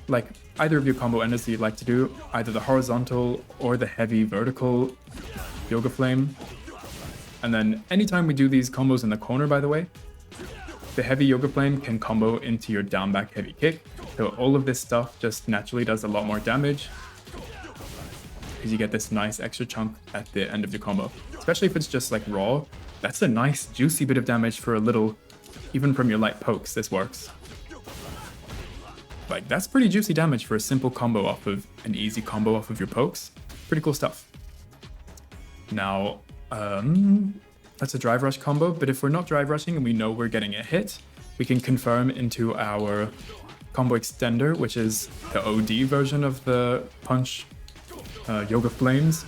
like either of your combo enders that you'd like to do, either the horizontal or the heavy vertical Yoga Flame. And then anytime we do these combos in the corner, by the way, the heavy Yoga Flame can combo into your down back heavy kick. So all of this stuff just naturally does a lot more damage, because you get this nice extra chunk at the end of your combo. Especially if it's just like raw, that's a nice juicy bit of damage for a little, even from your light pokes, this works. Like, that's pretty juicy damage for a simple combo off of an easy combo off of your pokes. Pretty cool stuff. Now, that's a drive rush combo, but if we're not drive rushing and we know we're getting a hit, we can confirm into our combo extender, which is the OD version of the punch Yoga Flames,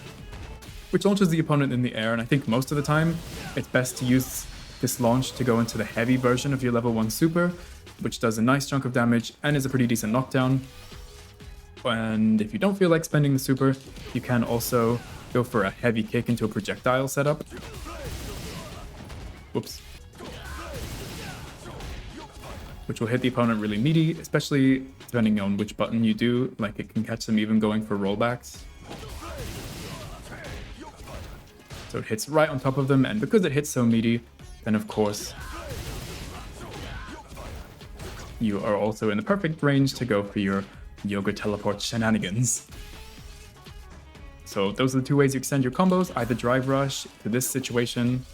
which launches the opponent in the air. And I think most of the time it's best to use this launch to go into the heavy version of your level 1 super, which does a nice chunk of damage and is a pretty decent knockdown. And if you don't feel like spending the super, you can also go for a heavy kick into a projectile setup. Whoops. Which will hit the opponent really meaty, especially depending on which button you do. Like, it can catch them even going for rollbacks. So it hits right on top of them, and because it hits so meaty, then of course you are also in the perfect range to go for your Yoga Teleport shenanigans. So those are the 2 ways you extend your combos, either drive rush to this situation,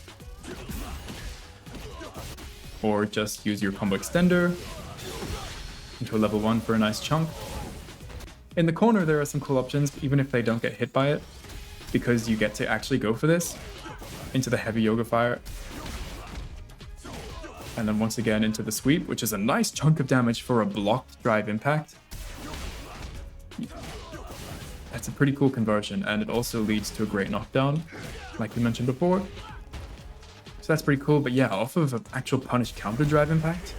or just use your combo extender into a level 1 for a nice chunk. In the corner there are some cool options, even if they don't get hit by it, because you get to actually go for this into the heavy Yoga Fire. And then once again into the sweep, which is a nice chunk of damage for a blocked drive impact. That's a pretty cool conversion, and it also leads to a great knockdown, like we mentioned before. So that's pretty cool, but yeah, off of an actual punish counter drive impact,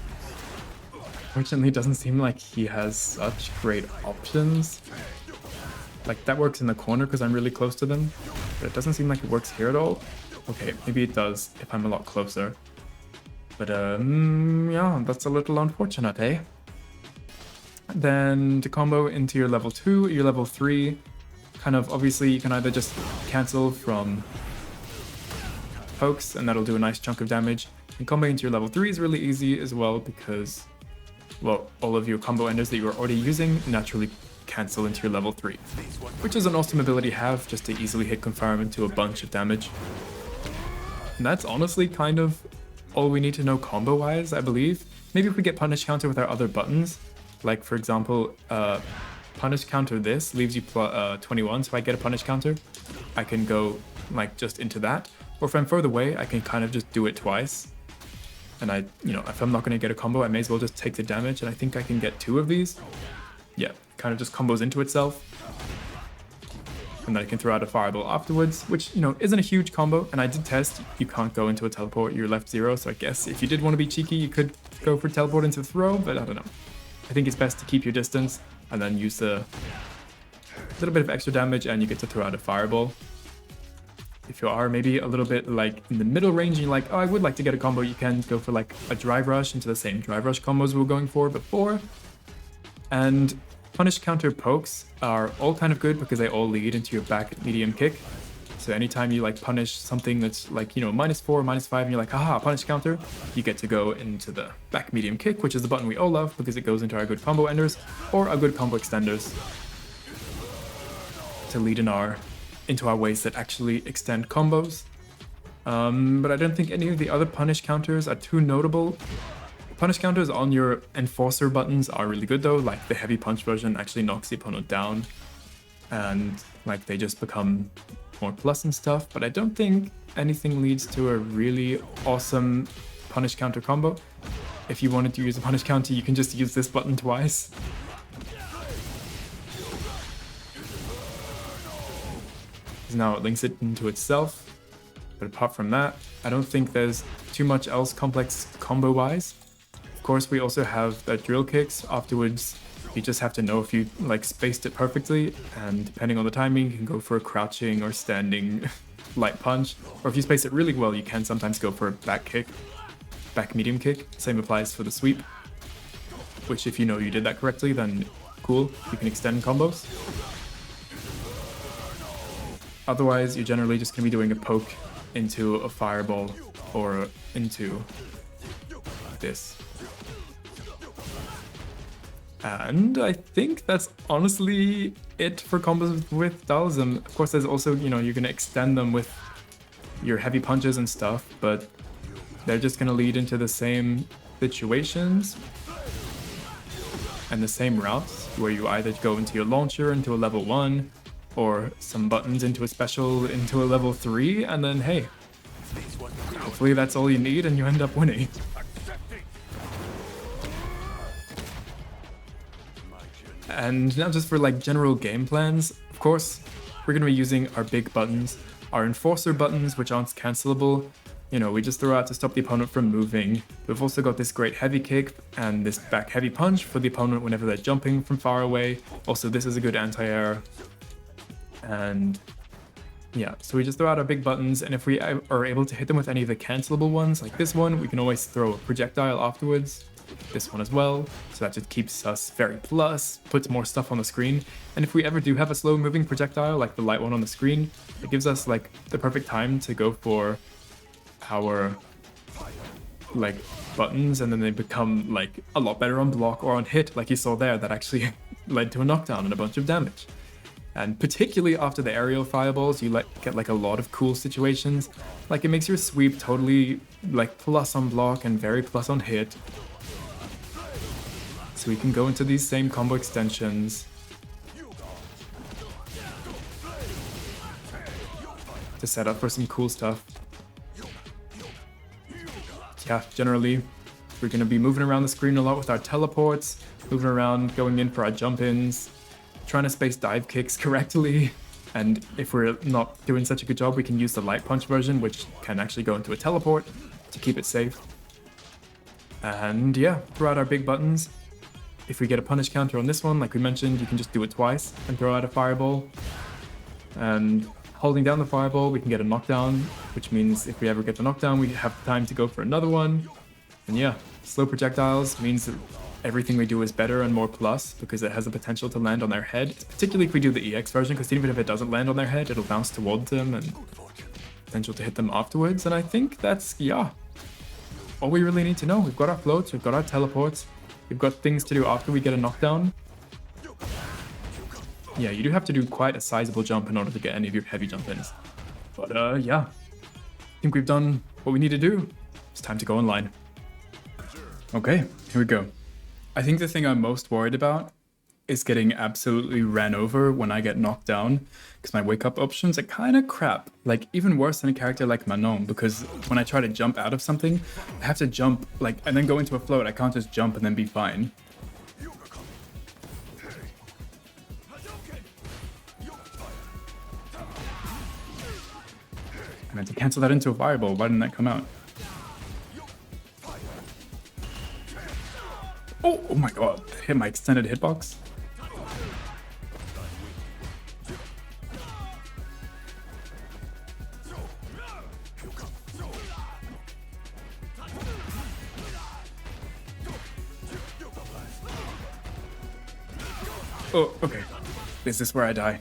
fortunately it doesn't seem like he has such great options. Like, that works in the corner because I'm really close to them, but it doesn't seem like it works here at all. Okay, maybe it does if I'm a lot closer. But yeah, that's a little unfortunate, eh? Then to combo into your level 2, your level 3, kind of obviously you can either just cancel from pokes and that'll do a nice chunk of damage. And comboing into your level 3 is really easy as well because, well, all of your combo enders that you're already using naturally cancel into your level 3, which is an awesome ability to have just to easily hit confirm into a bunch of damage. And that's honestly kind of all we need to know combo-wise, I believe. Maybe if we get punish counter with our other buttons, like for example, punish counter this leaves you 21, so if I get a punish counter, I can go like just into that. Or if I'm further away, I can kind of just do it twice. And if I'm not going to get a combo, I may as well just take the damage, and I think I can get 2 of these. Yeah, kind of just combos into itself. And then I can throw out a fireball afterwards, which, isn't a huge combo. And I did test, you can't go into a teleport, you're left 0. So I guess if you did want to be cheeky, you could go for teleport into throw, but I don't know. I think it's best to keep your distance and then use a little bit of extra damage and you get to throw out a fireball. If you are maybe a little bit like in the middle range and you're like, oh, I would like to get a combo, you can go for like a drive rush into the same drive rush combos we were going for before. And punish counter pokes are all kind of good because they all lead into your back medium kick. So anytime you like punish something that's like, -4, -5, and you're like, haha, punish counter, you get to go into the back medium kick, which is the button we all love because it goes into our good combo enders or our good combo extenders to lead into our ways that actually extend combos. But I don't think any of the other punish counters are too notable. Punish counters on your enforcer buttons are really good though, like the heavy punch version actually knocks the opponent down and like they just become more plus and stuff, but I don't think anything leads to a really awesome punish counter combo. If you wanted to use a punish counter, you can just use this button twice. Now it links it into itself, but apart from that, I don't think there's too much else complex combo-wise. Of course, we also have the drill kicks. Afterwards, you just have to know if you like spaced it perfectly, and depending on the timing, you can go for a crouching or standing light punch. Or if you space it really well, you can sometimes go for a back kick, back medium kick. Same applies for the sweep, which if you know you did that correctly, then cool, you can extend combos. Otherwise, you're generally just going to be doing a poke into a fireball or into this. And I think that's honestly it for combos with Dhalism. Of course, there's also, you're going to extend them with your heavy punches and stuff, but they're just going to lead into the same situations and the same routes where you either go into your launcher into a level 1 or some buttons into a special into a level 3, and then hey, hopefully that's all you need and you end up winning. And now just for like general game plans, of course, we're going to be using our big buttons, our enforcer buttons, which aren't cancelable. We just throw out to stop the opponent from moving. We've also got this great heavy kick and this back heavy punch for the opponent whenever they're jumping from far away. Also, this is a good anti-air. And yeah, so we just throw out our big buttons, and if we are able to hit them with any of the cancelable ones, like this one, we can always throw a projectile afterwards. This one as well, so that just keeps us very plus, puts more stuff on the screen. And if we ever do have a slow moving projectile, like the light one on the screen, it gives us like the perfect time to go for our like buttons, and then they become like a lot better on block or on hit, like you saw there, that actually led to a knockdown and a bunch of damage. And particularly after the aerial fireballs, you get like a lot of cool situations. Like it makes your sweep totally like plus on block and very plus on hit. So we can go into these same combo extensions to set up for some cool stuff. Yeah, generally, we're going to be moving around the screen a lot with our teleports, moving around, going in for our jump-ins, trying to space dive kicks correctly. And if we're not doing such a good job, we can use the light punch version, which can actually go into a teleport to keep it safe. And yeah, throw out our big buttons. If we get a punish counter on this one, like we mentioned, you can just do it twice and throw out a fireball. And holding down the fireball, we can get a knockdown, which means if we ever get the knockdown, we have time to go for another one. And yeah, slow projectiles means that everything we do is better and more plus because it has the potential to land on their head, particularly if we do the EX version, because even if it doesn't land on their head, it'll bounce towards them and potential to hit them afterwards. And I think that's, yeah, all we really need to know. We've got our floats, we've got our teleports, we've got things to do after we get a knockdown. Yeah, you do have to do quite a sizable jump in order to get any of your heavy jump ins. But yeah, I think we've done what we need to do. It's time to go online. Okay, here we go. I think the thing I'm most worried about is getting absolutely ran over when I get knocked down, because my wake up options are kind of crap. Like even worse than a character like Manon, because when I try to jump out of something, I have to jump like and then go into a float. I can't just jump and then be fine. I meant to cancel that into a fireball. Why didn't that come out? Oh my god, that hit my extended hitbox. Oh, okay. Is this where I die?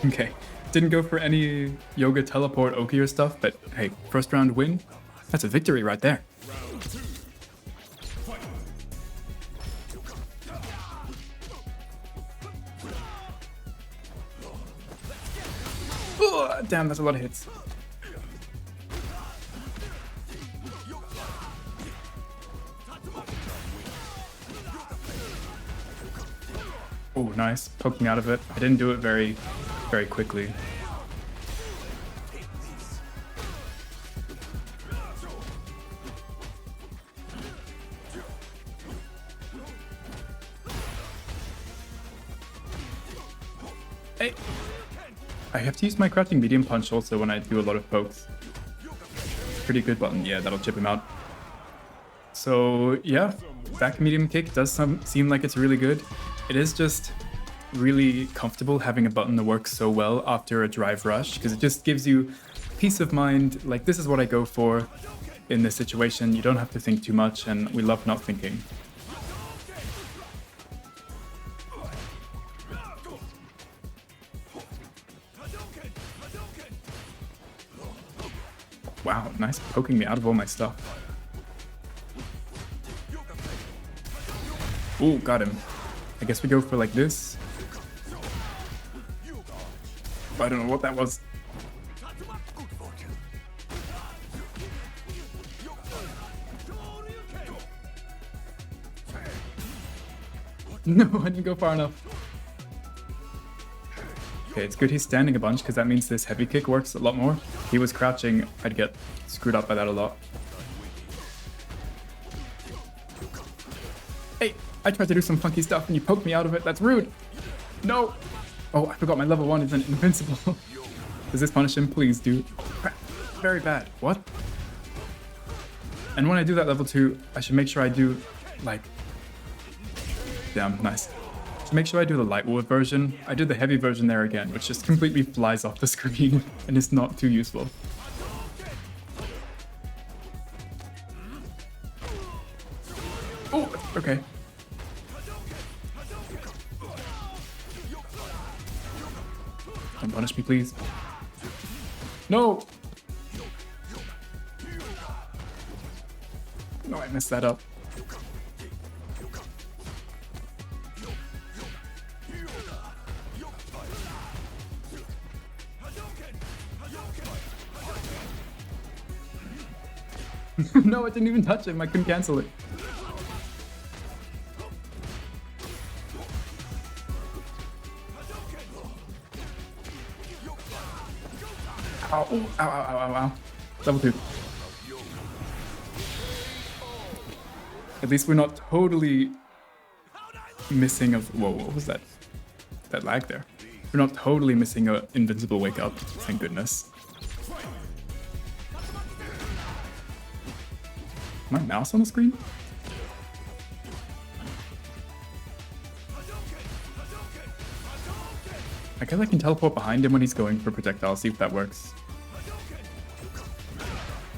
Okay. Didn't go for any yoga teleport Oki or stuff, but hey, first round win. That's a victory right there. Oh, damn, that's a lot of hits. Oh, nice. Poking out of it. I didn't do it very quickly. Hey! I have to use my crafting medium punch also when I do a lot of pokes. Pretty good button. Yeah, that'll chip him out. So yeah, back medium kick does seem like it's really good. It is just really comfortable having a button that works so well after a drive rush, because it just gives you peace of mind. Like, this is what I go for in this situation. You don't have to think too much, and we love not thinking. Wow, nice poking me out of all my stuff. Ooh, got him. I guess we go for like this. I don't know what that was. No, I didn't go far enough. Okay, it's good he's standing a bunch, because that means this heavy kick works a lot more. If he was crouching, I'd get screwed up by that a lot. Hey, I tried to do some funky stuff and you poked me out of it. That's rude. No. Oh, I forgot my level 1 isn't invincible. Does this punish him? Please do. Very bad. What? And when I do that level 2, I should make sure I do, like... Damn, nice. To make sure I do the light ward version, I did the heavy version there again, which just completely flies off the screen and is not too useful. Oh, okay. Don't punish me, please. No! No, I messed that up. No, I didn't even touch him. I couldn't cancel it. Ow, ow, ow, ow, ow, ow. Level 2. At least we're not totally missing a... Whoa, what was that? That lag there. We're not totally missing an invincible wake up. Thank goodness. My mouse on the screen? I guess I can teleport behind him when he's going for projectiles, see if that works.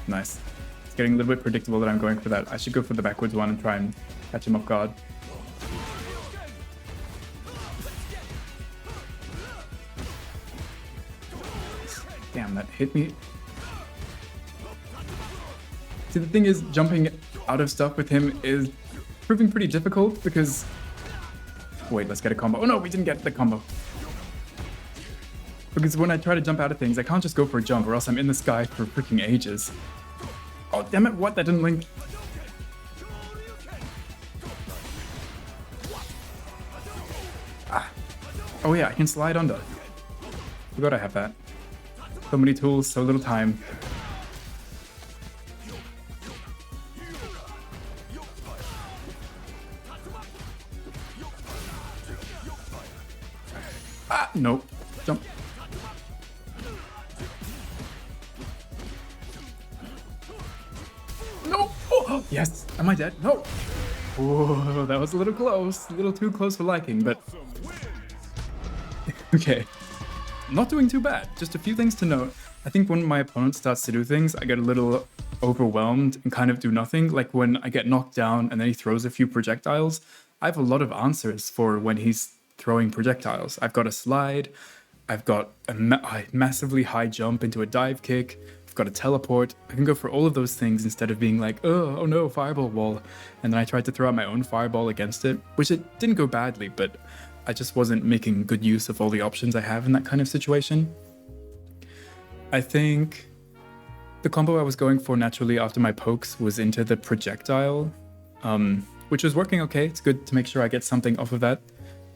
Nice. It's getting a little bit predictable that I'm going for that. I should go for the backwards one and try and catch him off guard. it, hit me. See, the thing is, jumping out of stuff with him is proving pretty difficult because... Wait, let's get a combo. Oh no, we didn't get the combo. Because when I try to jump out of things, I can't just go for a jump or else I'm in the sky for freaking ages. Oh, damn it, what? That didn't link. Ah. Oh yeah, I can slide under. Forgot I have that. So many tools, so little time. Ah, nope. Jump. No! Oh, yes! Am I dead? No! Whoa, that was a little close. A little too close for liking, but... Okay. Not doing too bad. Just a few things to note. I think when my opponent starts to do things, I get a little overwhelmed and kind of do nothing. Like when I get knocked down and then he throws a few projectiles, I have a lot of answers for when he's throwing projectiles. I've got a slide, I've got a massively high jump into a dive kick, I've got a teleport. I can go for all of those things instead of being like, oh no, fireball wall. And then I tried to throw out my own fireball against it, which it didn't go badly, but I just wasn't making good use of all the options I have in that kind of situation. I think the combo I was going for naturally after my pokes was into the projectile, which was working okay. It's good to make sure I get something off of that.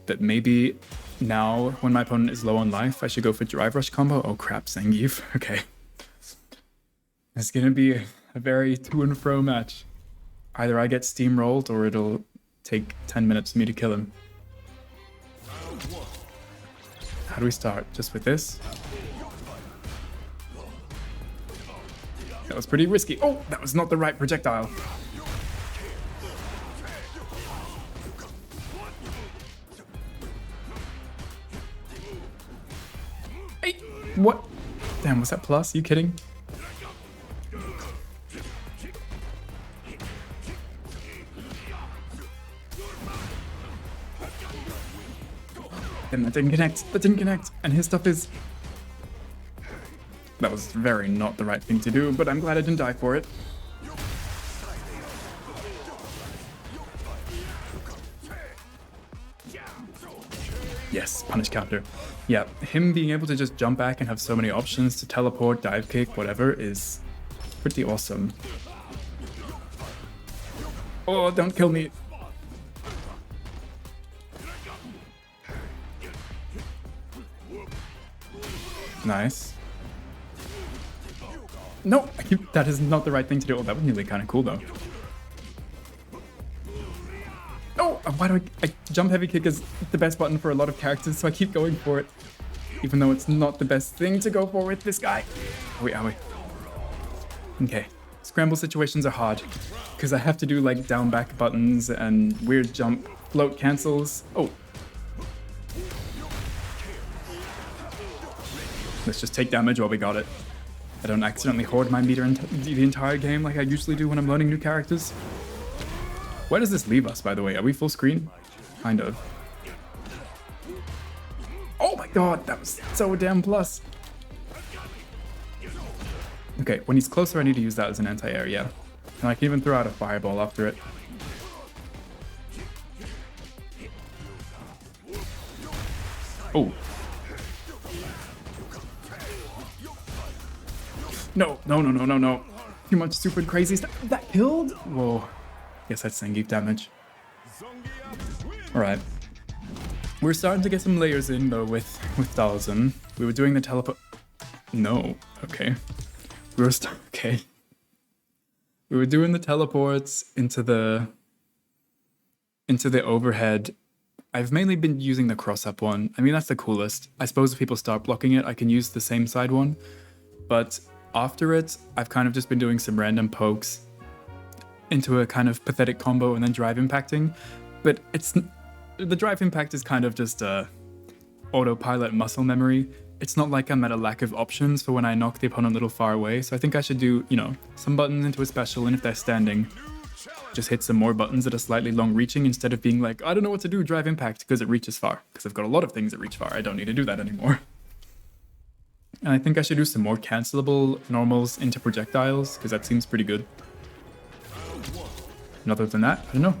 But maybe now, when my opponent is low on life, I should go for Drive Rush combo. Oh crap, Zangief. Okay. It's gonna be a very to and fro match. Either I get steamrolled or it'll take 10 minutes for me to kill him. How do we start? Just with this? That was pretty risky. Oh, that was not the right projectile. Hey, what? Damn, was that plus? Are you kidding? And that didn't connect. That didn't connect. And his stuff is... That was very not the right thing to do, but I'm glad I didn't die for it. Yes, punish counter. Yeah, him being able to just jump back and have so many options to teleport, dive kick, whatever, is pretty awesome. Oh, don't kill me. Nice. No, that is not the right thing to do. Oh, that was nearly kind of cool though. Oh, why do I jump heavy kick is the best button for a lot of characters, so I keep going for it. Even though it's not the best thing to go for with this guy. Are we? Okay. Scramble situations are hard, because I have to do like down back buttons and weird jump float cancels. Oh. Let's just take damage while we got it. I don't accidentally hoard my meter the entire game like I usually do when I'm learning new characters. Where does this leave us, by the way? Are we full screen? Kind of. Oh my god, that was so damn plus. Okay, when he's closer, I need to use that as an anti-air, yeah. And I can even throw out a fireball after it. Oh. No. Too much stupid crazy stuff. That killed? Whoa. Guess that's Zangief damage. Alright. We're starting to get some layers in though with Dhalsim. We were doing the teleport. No. Okay. Okay. We were doing the teleports into the overhead. I've mainly been using the cross-up one. I mean, that's the coolest. I suppose if people start blocking it, I can use the same side one. But after it, I've kind of just been doing some random pokes into a kind of pathetic combo and then drive impacting. But the drive impact is kind of just autopilot muscle memory. It's not like I'm at a lack of options for when I knock the opponent a little far away. So I think I should do, you know, some buttons into a special, and if they're standing, just hit some more buttons that are slightly long reaching instead of being like, I don't know what to do, drive impact, because it reaches far. Because I've got a lot of things that reach far. I don't need to do that anymore. And I think I should do some more cancelable normals into projectiles, because that seems pretty good. And other than that, I don't know.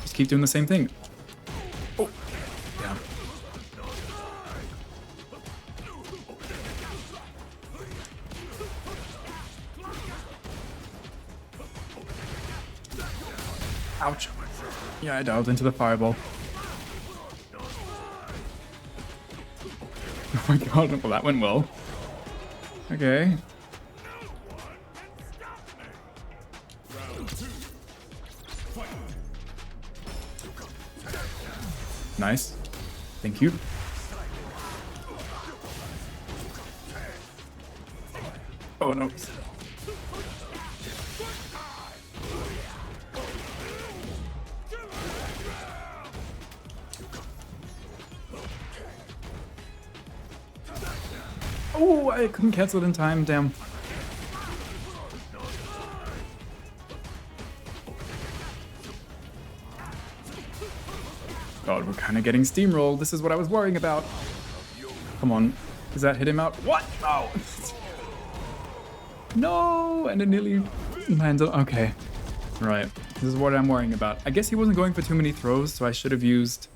Just keep doing the same thing. Oh, yeah. Ouch. Yeah, I dialed into the fireball. Oh my god, well that went well. Okay. Nice. Thank you. Oh no. Oh, I couldn't cancel it in time, damn. God, we're kind of getting steamrolled. This is what I was worrying about. Come on. Does that hit him out? What? Oh! No! And it nearly landed. Okay. Right. This is what I'm worrying about. I guess he wasn't going for too many throws, so I should have used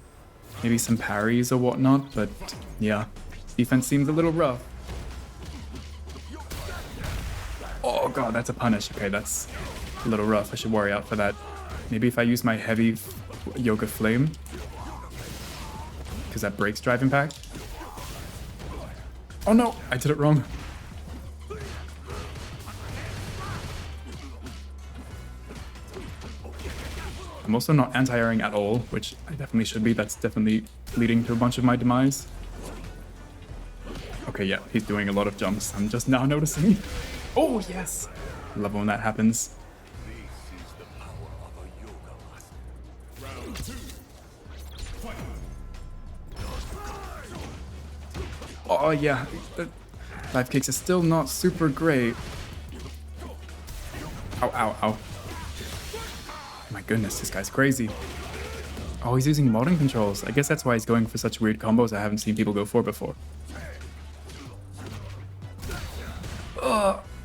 maybe some parries or whatnot, but yeah. Defense seems a little rough. Oh god, that's a punish. Okay, that's a little rough. I should worry out for that. Maybe if I use my heavy Yoga Flame, because that breaks Drive Impact. Oh no, I did it wrong. I'm also not anti-airing at all, which I definitely should be. That's definitely leading to a bunch of my demise. Okay, yeah, he's doing a lot of jumps. I'm just now noticing. Oh, yes! Love when that happens. Oh, yeah. The dive kicks are still not super great. Ow, ow, ow. My goodness, this guy's crazy. Oh, he's using modding controls. I guess that's why he's going for such weird combos I haven't seen people go for before.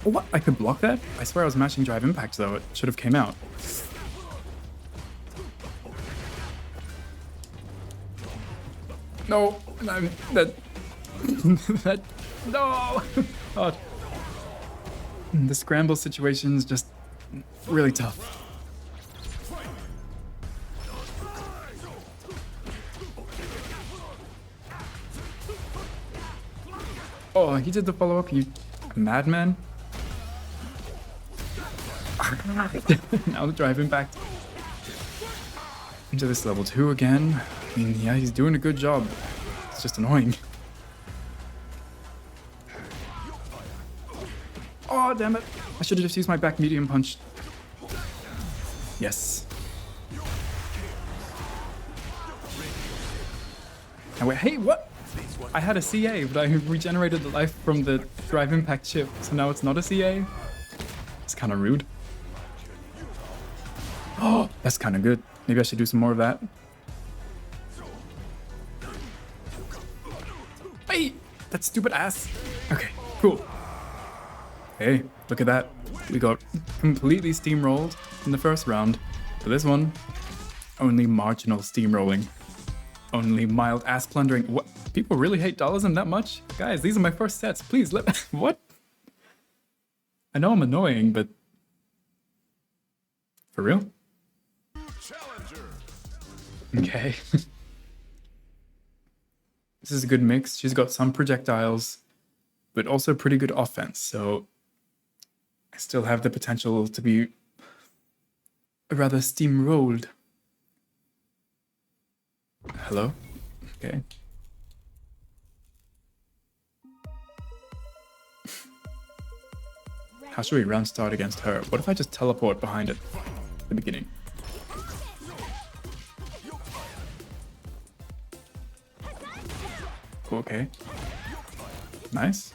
What? I could block that? I swear I was mashing Drive Impact though. It should have came out. No, I'm that. That. No! God. The scramble situation is just really tough. Oh, he did the follow-up, you madman. Now the Drive Impact into this level 2 again. I mean, yeah, he's doing a good job. It's just annoying. Oh, damn it. I should have just used my back medium punch. Yes. Now wait, hey, what? I had a CA, but I regenerated the life from the Drive Impact chip, so now it's not a CA? It's kind of rude. Oh, that's kind of good. Maybe I should do some more of that. Hey, that stupid ass. Okay, cool. Hey, look at that. We got completely steamrolled in the first round. For this one, only marginal steamrolling. Only mild ass plundering. What? People really hate Dhalism that much? Guys, these are my first sets. Please let. What? I know I'm annoying, but. For real? Okay. This is a good mix. She's got some projectiles, but also pretty good offense. So I still have the potential to be rather steamrolled. Hello? Okay. How should we round start against her? What if I just teleport behind it at the beginning? Okay. Nice.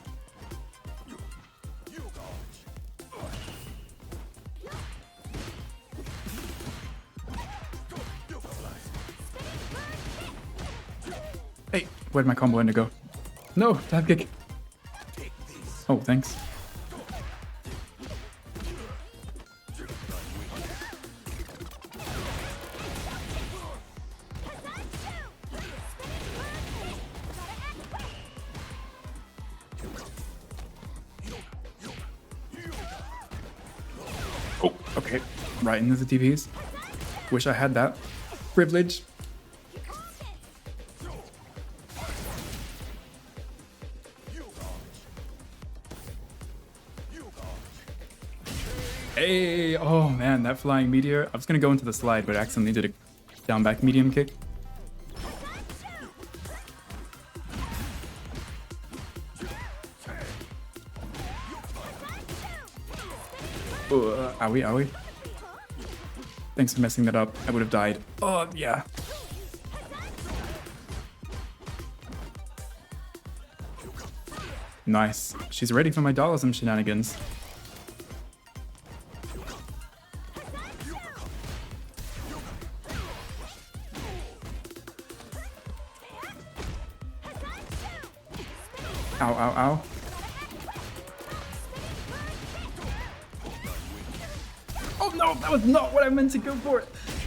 Hey, where'd my combo end to go? No, dive kick. Oh, thanks. Oh, okay. Right into the TVs. Wish I had that privilege. Hey, oh man, that flying meteor. I was gonna go into the slide, but I accidentally did a down back medium kick. Owie, owie. Thanks for messing that up. I would have died. Oh, yeah. Nice. She's ready for my Dhalism shenanigans. Ow, ow, ow. Oh no, that was not what I meant to go for.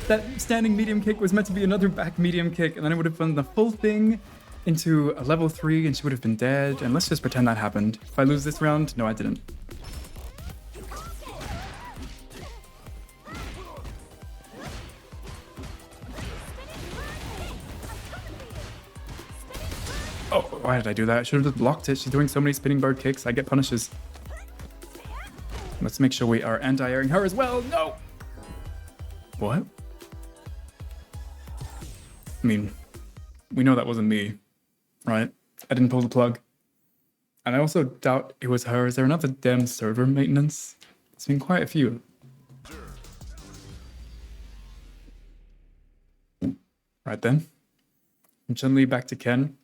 That standing medium kick was meant to be another back medium kick, and then I would have done the full thing into a level 3 and she would have been dead. And let's just pretend that happened. If I lose this round, no, I didn't. Oh, why did I do that? I should have just blocked it. She's doing so many spinning bird kicks. I get punishes. Let's make sure we are anti-airing her as well. No! What? I mean, we know that wasn't me, right? I didn't pull the plug. And I also doubt it was her. Is there another damn server maintenance? There's been quite a few. Right then. Chun-Li back to Ken.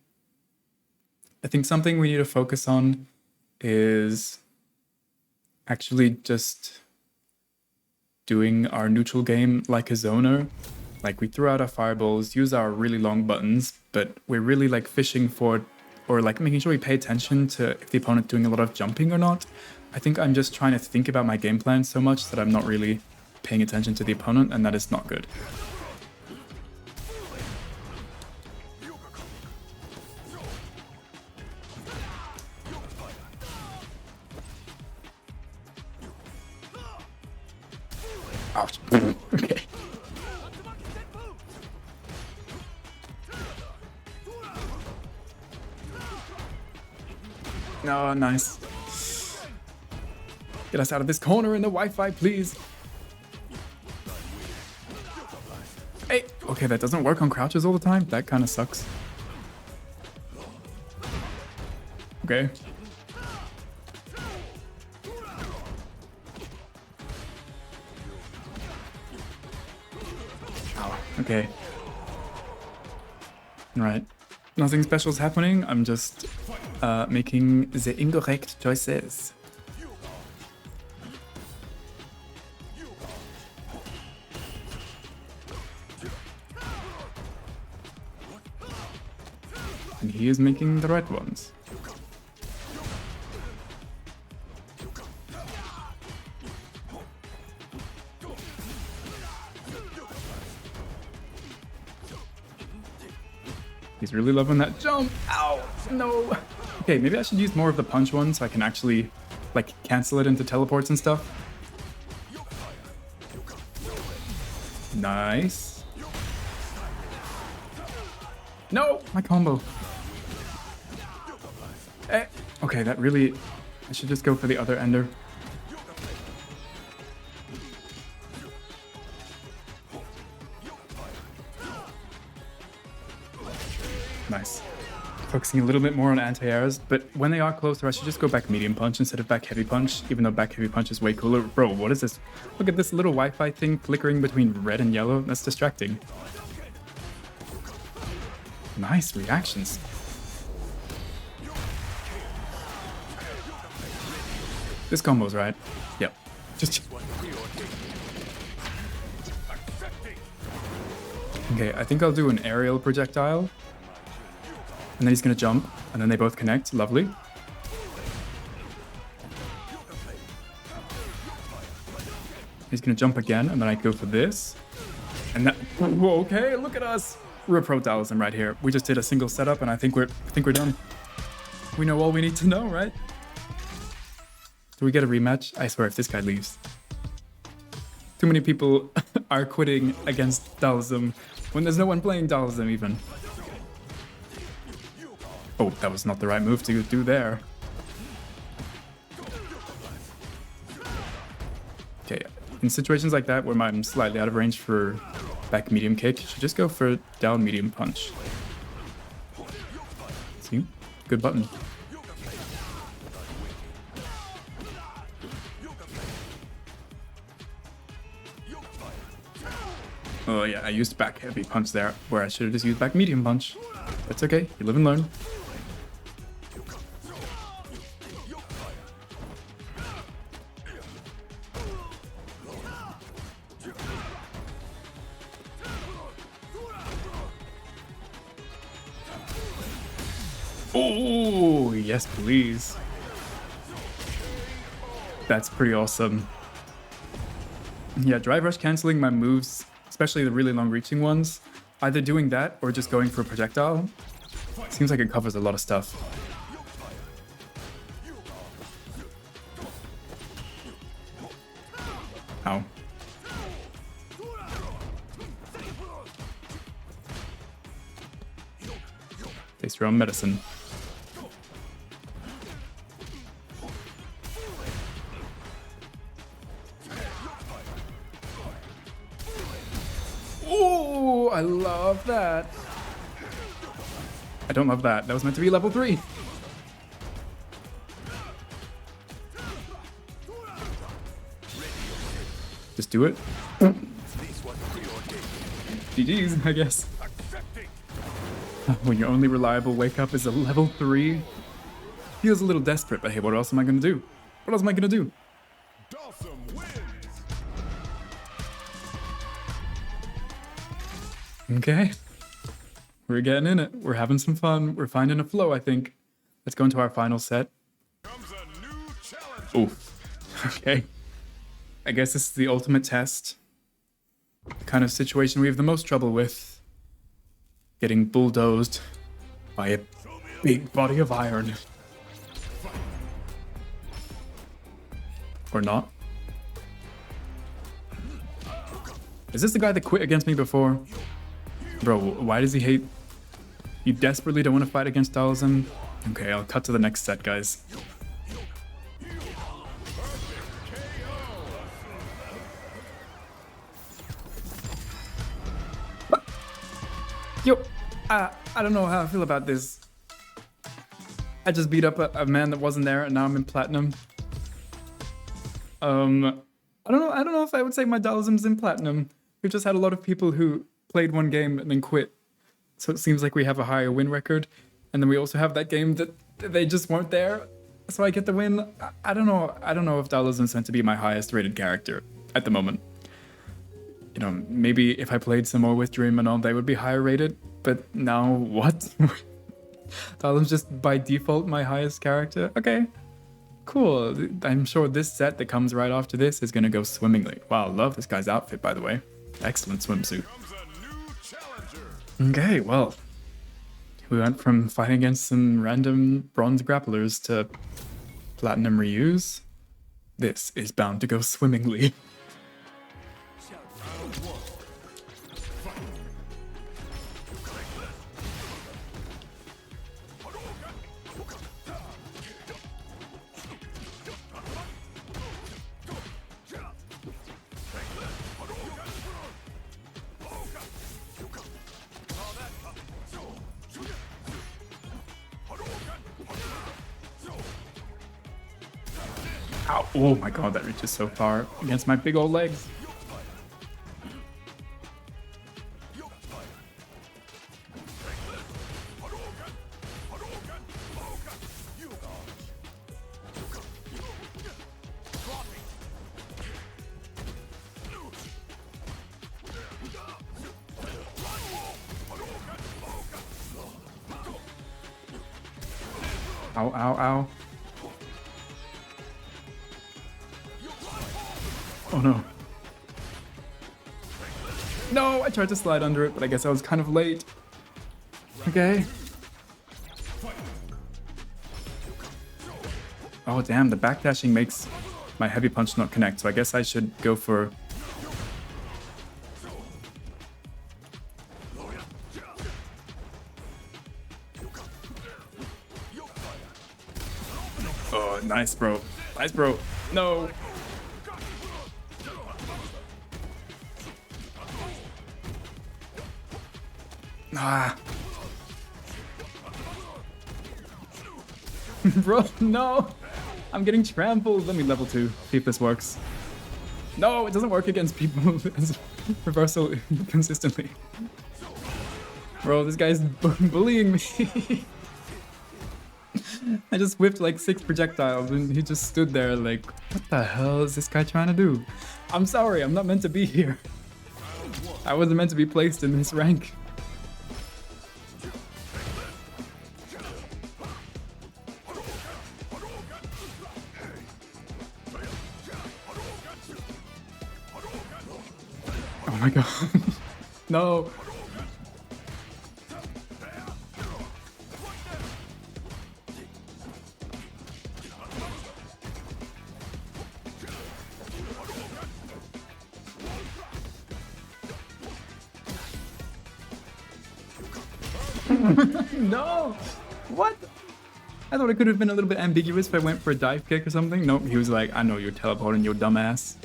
I think something we need to focus on is actually just doing our neutral game like a zoner. Like we throw out our fireballs, use our really long buttons, but we're really like fishing for, or like making sure we pay attention to if the opponent's doing a lot of jumping or not. I think I'm just trying to think about my game plan so much that I'm not really paying attention to the opponent, and that is not good. Ouch. Okay. Oh, nice. Get us out of this corner in the Wi-Fi, please. Hey, okay, that doesn't work on crouches all the time. That kind of sucks. Okay. Okay. Right. Nothing special is happening. I'm just making the incorrect choices. And he is making the right ones. He's really loving that jump. Ow, no. Okay, maybe I should use more of the punch one so I can actually, like, cancel it into teleports and stuff. Nice. No, my combo. Eh. Okay, that really... I should just go for the other ender. Nice. Focusing a little bit more on anti-airs, but when they are closer, I should just go back medium punch instead of back heavy punch, even though back heavy punch is way cooler. Bro, what is this? Look at this little Wi-Fi thing flickering between red and yellow. That's distracting. Nice reactions. This combo's right. Yep. Just... Okay, I think I'll do an aerial projectile. And then he's gonna jump, and then they both connect. Lovely. He's gonna jump again, and then I go for this. And that, whoa, okay, look at us. We're pro Dhalism right here. We just did a single setup, and I think we're done. We know all we need to know, right? Do we get a rematch? I swear, if this guy leaves. Too many people are quitting against Dhalsim when there's no one playing Dhalism even. Oh, that was not the right move to do there. Okay, in situations like that where I'm slightly out of range for back medium kick, you should just go for down medium punch. See? Good button. Oh yeah, I used back heavy punch there, where I should have just used back medium punch. That's okay, you live and learn. Oh, yes please. That's pretty awesome. Yeah, drive rush canceling my moves, especially the really long reaching ones, either doing that or just going for a projectile. Seems like it covers a lot of stuff. Ow. Taste your own medicine. Oh, I love that. I don't love that. That was meant to be level 3. Just do it. GG's, I guess. When your only reliable wake up is a level 3. Feels a little desperate, but hey, what else am I gonna do? What else am I gonna do? Okay. We're getting in it. We're having some fun. We're finding a flow, I think. Let's go into our final set. Oh, okay. I guess this is the ultimate test. The kind of situation we have the most trouble with. Getting bulldozed by a big body of iron. Or not. Is this the guy that quit against me before? Bro, why does he hate? You desperately don't want to fight against Dhalsim? Okay, I'll cut to the next set, guys. Yo, I don't know how I feel about this. I just beat up a man that wasn't there, and now I'm in platinum. I don't know if I would say my Dhalism's in platinum. We've just had a lot of people who played one game and then quit. So it seems like we have a higher win record. And then we also have that game that they just weren't there. So I get the win. I don't know if Dhalism's meant to be my highest rated character at the moment. You know, maybe if I played some more with Dream and all, they would be higher rated. But now what? Dhalsim's just by default my highest character. Okay, cool. I'm sure this set that comes right after this is gonna go swimmingly. Wow, love this guy's outfit, by the way. Excellent swimsuit. Okay, well, we went from fighting against some random bronze grapplers to platinum reuse. This is bound to go swimmingly. Ow. Oh my god, that reaches so far against my big old legs. Ow, ow, ow. Oh no. No, I tried to slide under it, but I guess I was kind of late. Okay. Oh, damn, the backdashing makes my heavy punch not connect, so I guess I should go for... Oh, nice, bro. Nice, bro. No. Ah. Bro, no. I'm getting trampled. Let me level 2. See if this works. No, it doesn't work against people. It's reversal consistently. Bro, this guy's bullying me. I just whipped like 6 projectiles and he just stood there like, what the hell is this guy trying to do? I'm sorry, I'm not meant to be here. I wasn't meant to be placed in this rank. Oh my god. No. No! What? I thought it could have been a little bit ambiguous if I went for a dive kick or something. Nope, he was like, I know you're teleporting, you dumbass.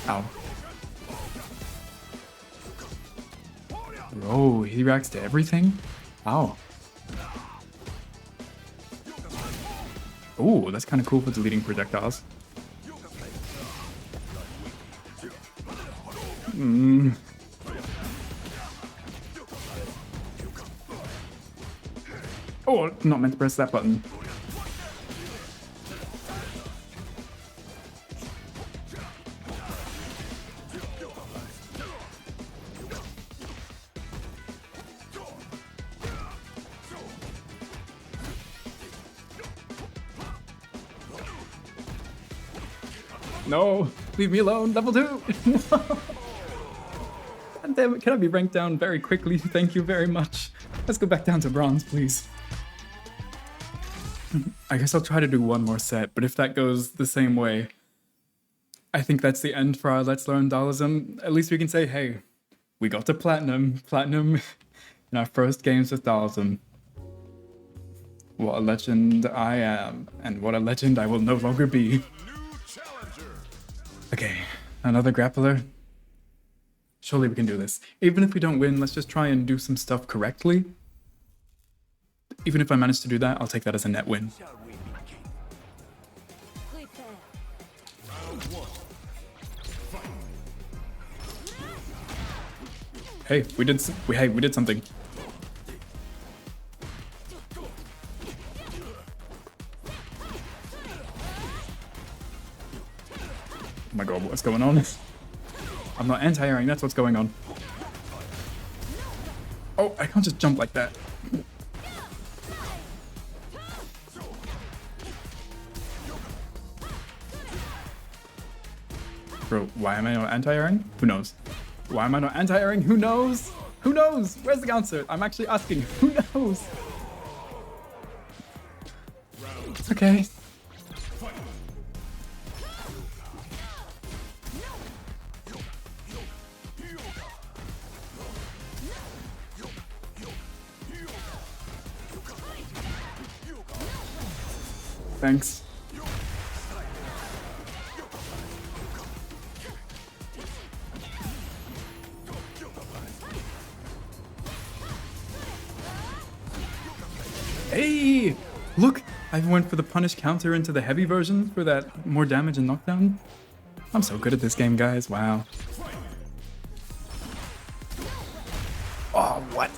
Ow. Bro, he reacts to everything? Ow. Ooh, that's kind of cool for deleting projectiles. Oh, not meant to press that button. No, leave me alone, level 2. God damn it, can I be ranked down very quickly? Thank you very much. Let's go back down to bronze, please. I guess I'll try to do one more set, but if that goes the same way, I think that's the end for our Let's Learn Dhalism. At least we can say, hey, we got to platinum in our first games with Dhalsim. What a legend I am, and what a legend I will no longer be. Okay, another grappler. Surely we can do this. Even if we don't win, let's just try and do some stuff correctly. Even if I manage to do that, I'll take that as a net win. Hey, we did something. Oh my god, what's going on? I'm not anti-airing, that's what's going on. Oh, I can't just jump like that. Bro, why am I not anti-airing? Who knows? Why am I not anti-airing? Who knows? Who knows? Where's the answer? I'm actually asking. Who knows? Okay. Thanks. Hey! Look! I went for the punish counter into the heavy version for that more damage and knockdown. I'm so good at this game, guys. Wow. Oh, what?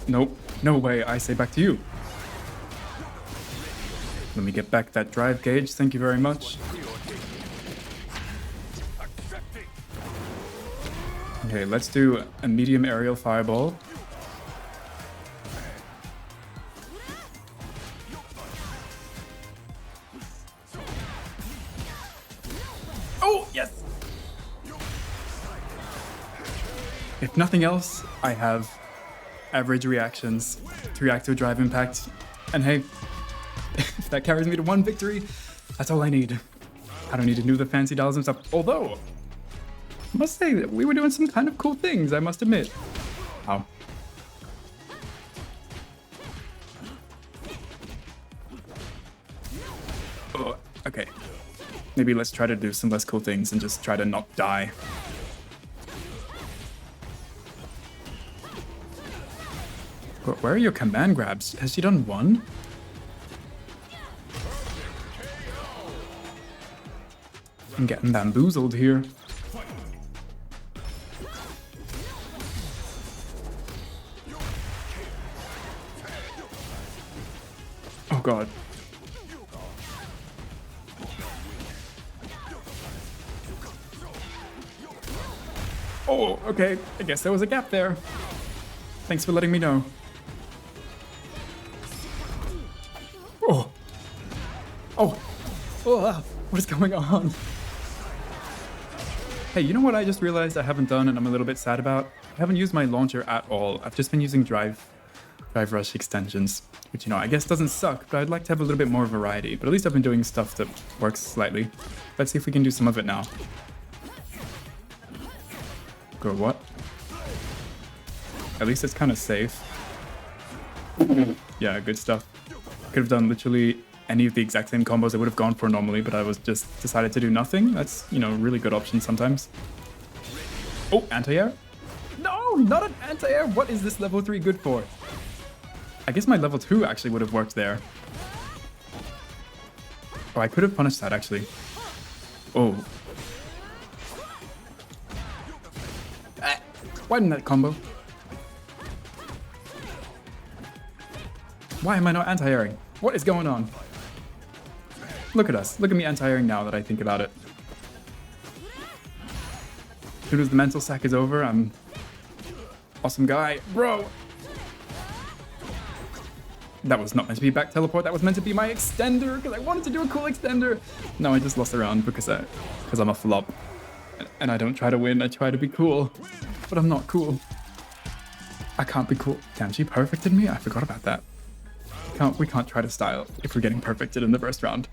Nope. No way. I say back to you. Let me get back that drive gauge. Thank you very much. Okay, let's do a medium aerial fireball. Oh, yes! If nothing else, I have average reactions to react to a drive impact. And hey, if that carries me to 1 victory, that's all I need. I don't need to do the fancy Dhalism stuff. Although, I must say that we were doing some kind of cool things, I must admit. Wow. Oh, okay. Maybe let's try to do some less cool things and just try to not die. Where are your command grabs? Has she done one? I'm getting bamboozled here. Oh god. Oh, okay. I guess there was a gap there. Thanks for letting me know. Oh. Oh. Oh, what is going on? Hey, you know what I just realized I haven't done and I'm a little bit sad about? I haven't used my launcher at all. I've just been using drive rush extensions, which, you know, I guess doesn't suck, but I'd like to have a little bit more variety. But at least I've been doing stuff that works slightly. Let's see if we can do some of it now. Go what? At least it's kind of safe. Yeah, good stuff. Could have done literally any of the exact same combos I would have gone for normally, but I was just decided to do nothing. That's, you know, a really good option sometimes. Oh, anti-air? No, not an anti-air. What is this level 3 good for? I guess my level 2 actually would have worked there. Oh, I could have punished that actually. Oh. Why didn't that combo? Why am I not anti-airing? What is going on? Look at us. Look at me anti-airing now that I think about it. As soon as the mental sack is over, I'm awesome guy. Bro! That was not meant to be back teleport. That was meant to be my extender because I wanted to do a cool extender. No, I just lost a round because I'm a flop. And I don't try to win. I try to be cool. But I'm not cool. I can't be cool. Damn, she perfected me? I forgot about that. We can't try to style if we're getting perfected in the first round.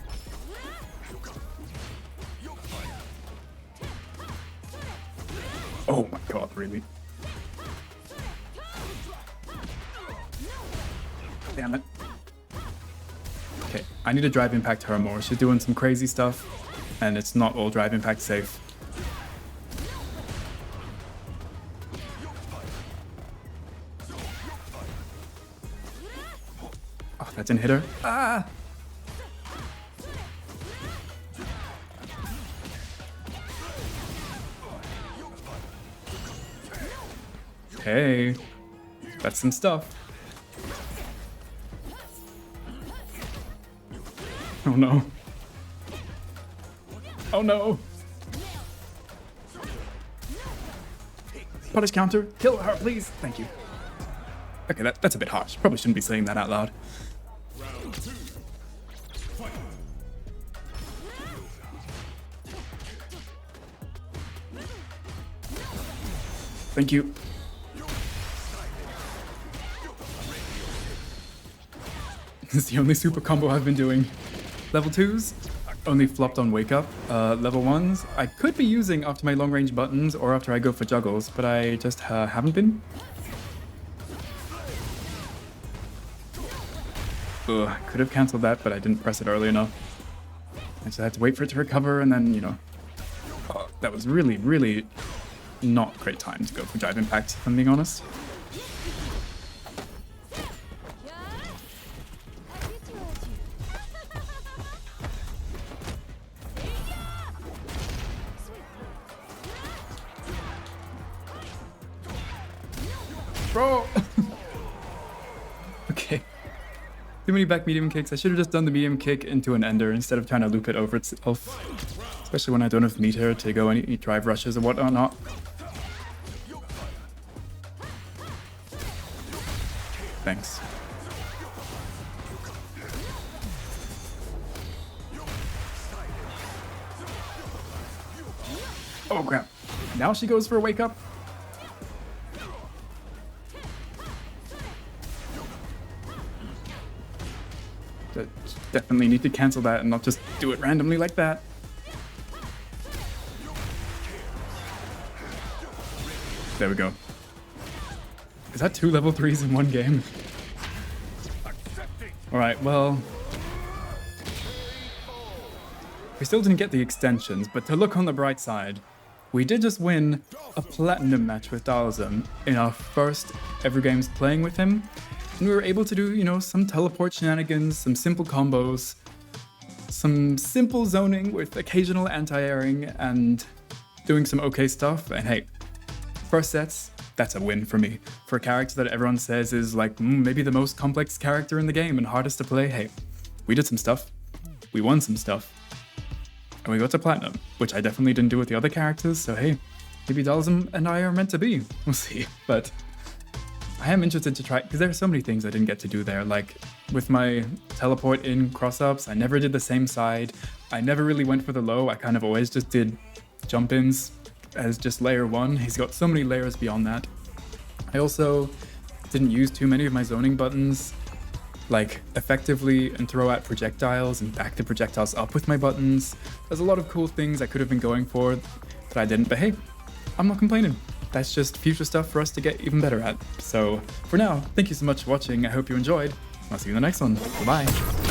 Oh my god, really? Damn it. Okay, I need to drive impact her more. She's doing some crazy stuff, and it's not all drive impact safe. Oh, that didn't hit her. Ah! Okay, that's some stuff. Oh no. Oh no. Punish counter. Kill her, please. Thank you. Okay, that's a bit harsh. Probably shouldn't be saying that out loud. Thank you. This is the only super combo I've been doing. Level 2s, only flopped on wake up. Level 1s, I could be using after my long range buttons or after I go for juggles, but I just haven't been. Ugh, could have cancelled that, but I didn't press it early enough. I just had to wait for it to recover and then, you know. Oh, that was really, really not great time to go for drive impact, if I'm being honest. Bro! Okay. Too many back medium kicks. I should have just done the medium kick into an ender instead of trying to loop it over itself. Especially when I don't have meter to go any drive rushes or whatnot. Thanks. Oh crap. Now she goes for a wake up. Definitely need to cancel that and not just do it randomly like that. There we go. Is that 2 level 3s in one game? Alright, well... we still didn't get the extensions, but to look on the bright side, we did just win a platinum match with Dhalsim in our first ever games playing with him. And we were able to do, you know, some teleport shenanigans, some simple combos, some simple zoning with occasional anti-airing, and doing some okay stuff. And hey, first sets, that's a win for me. For a character that everyone says is like maybe the most complex character in the game and hardest to play, hey, we did some stuff. We won some stuff. And we got to platinum, which I definitely didn't do with the other characters, so hey, maybe Dhalsim and I are meant to be. We'll see. But I am interested to try, because there are so many things I didn't get to do there. Like with my teleport in cross-ups, I never did the same side. I never really went for the low. I kind of always just did jump-ins as just layer 1. He's got so many layers beyond that. I also didn't use too many of my zoning buttons, like effectively, and throw out projectiles and back the projectiles up with my buttons. There's a lot of cool things I could have been going for that I didn't, but hey, I'm not complaining. That's just future stuff for us to get even better at. So for now, thank you so much for watching. I hope you enjoyed. I'll see you in the next one. Bye-bye.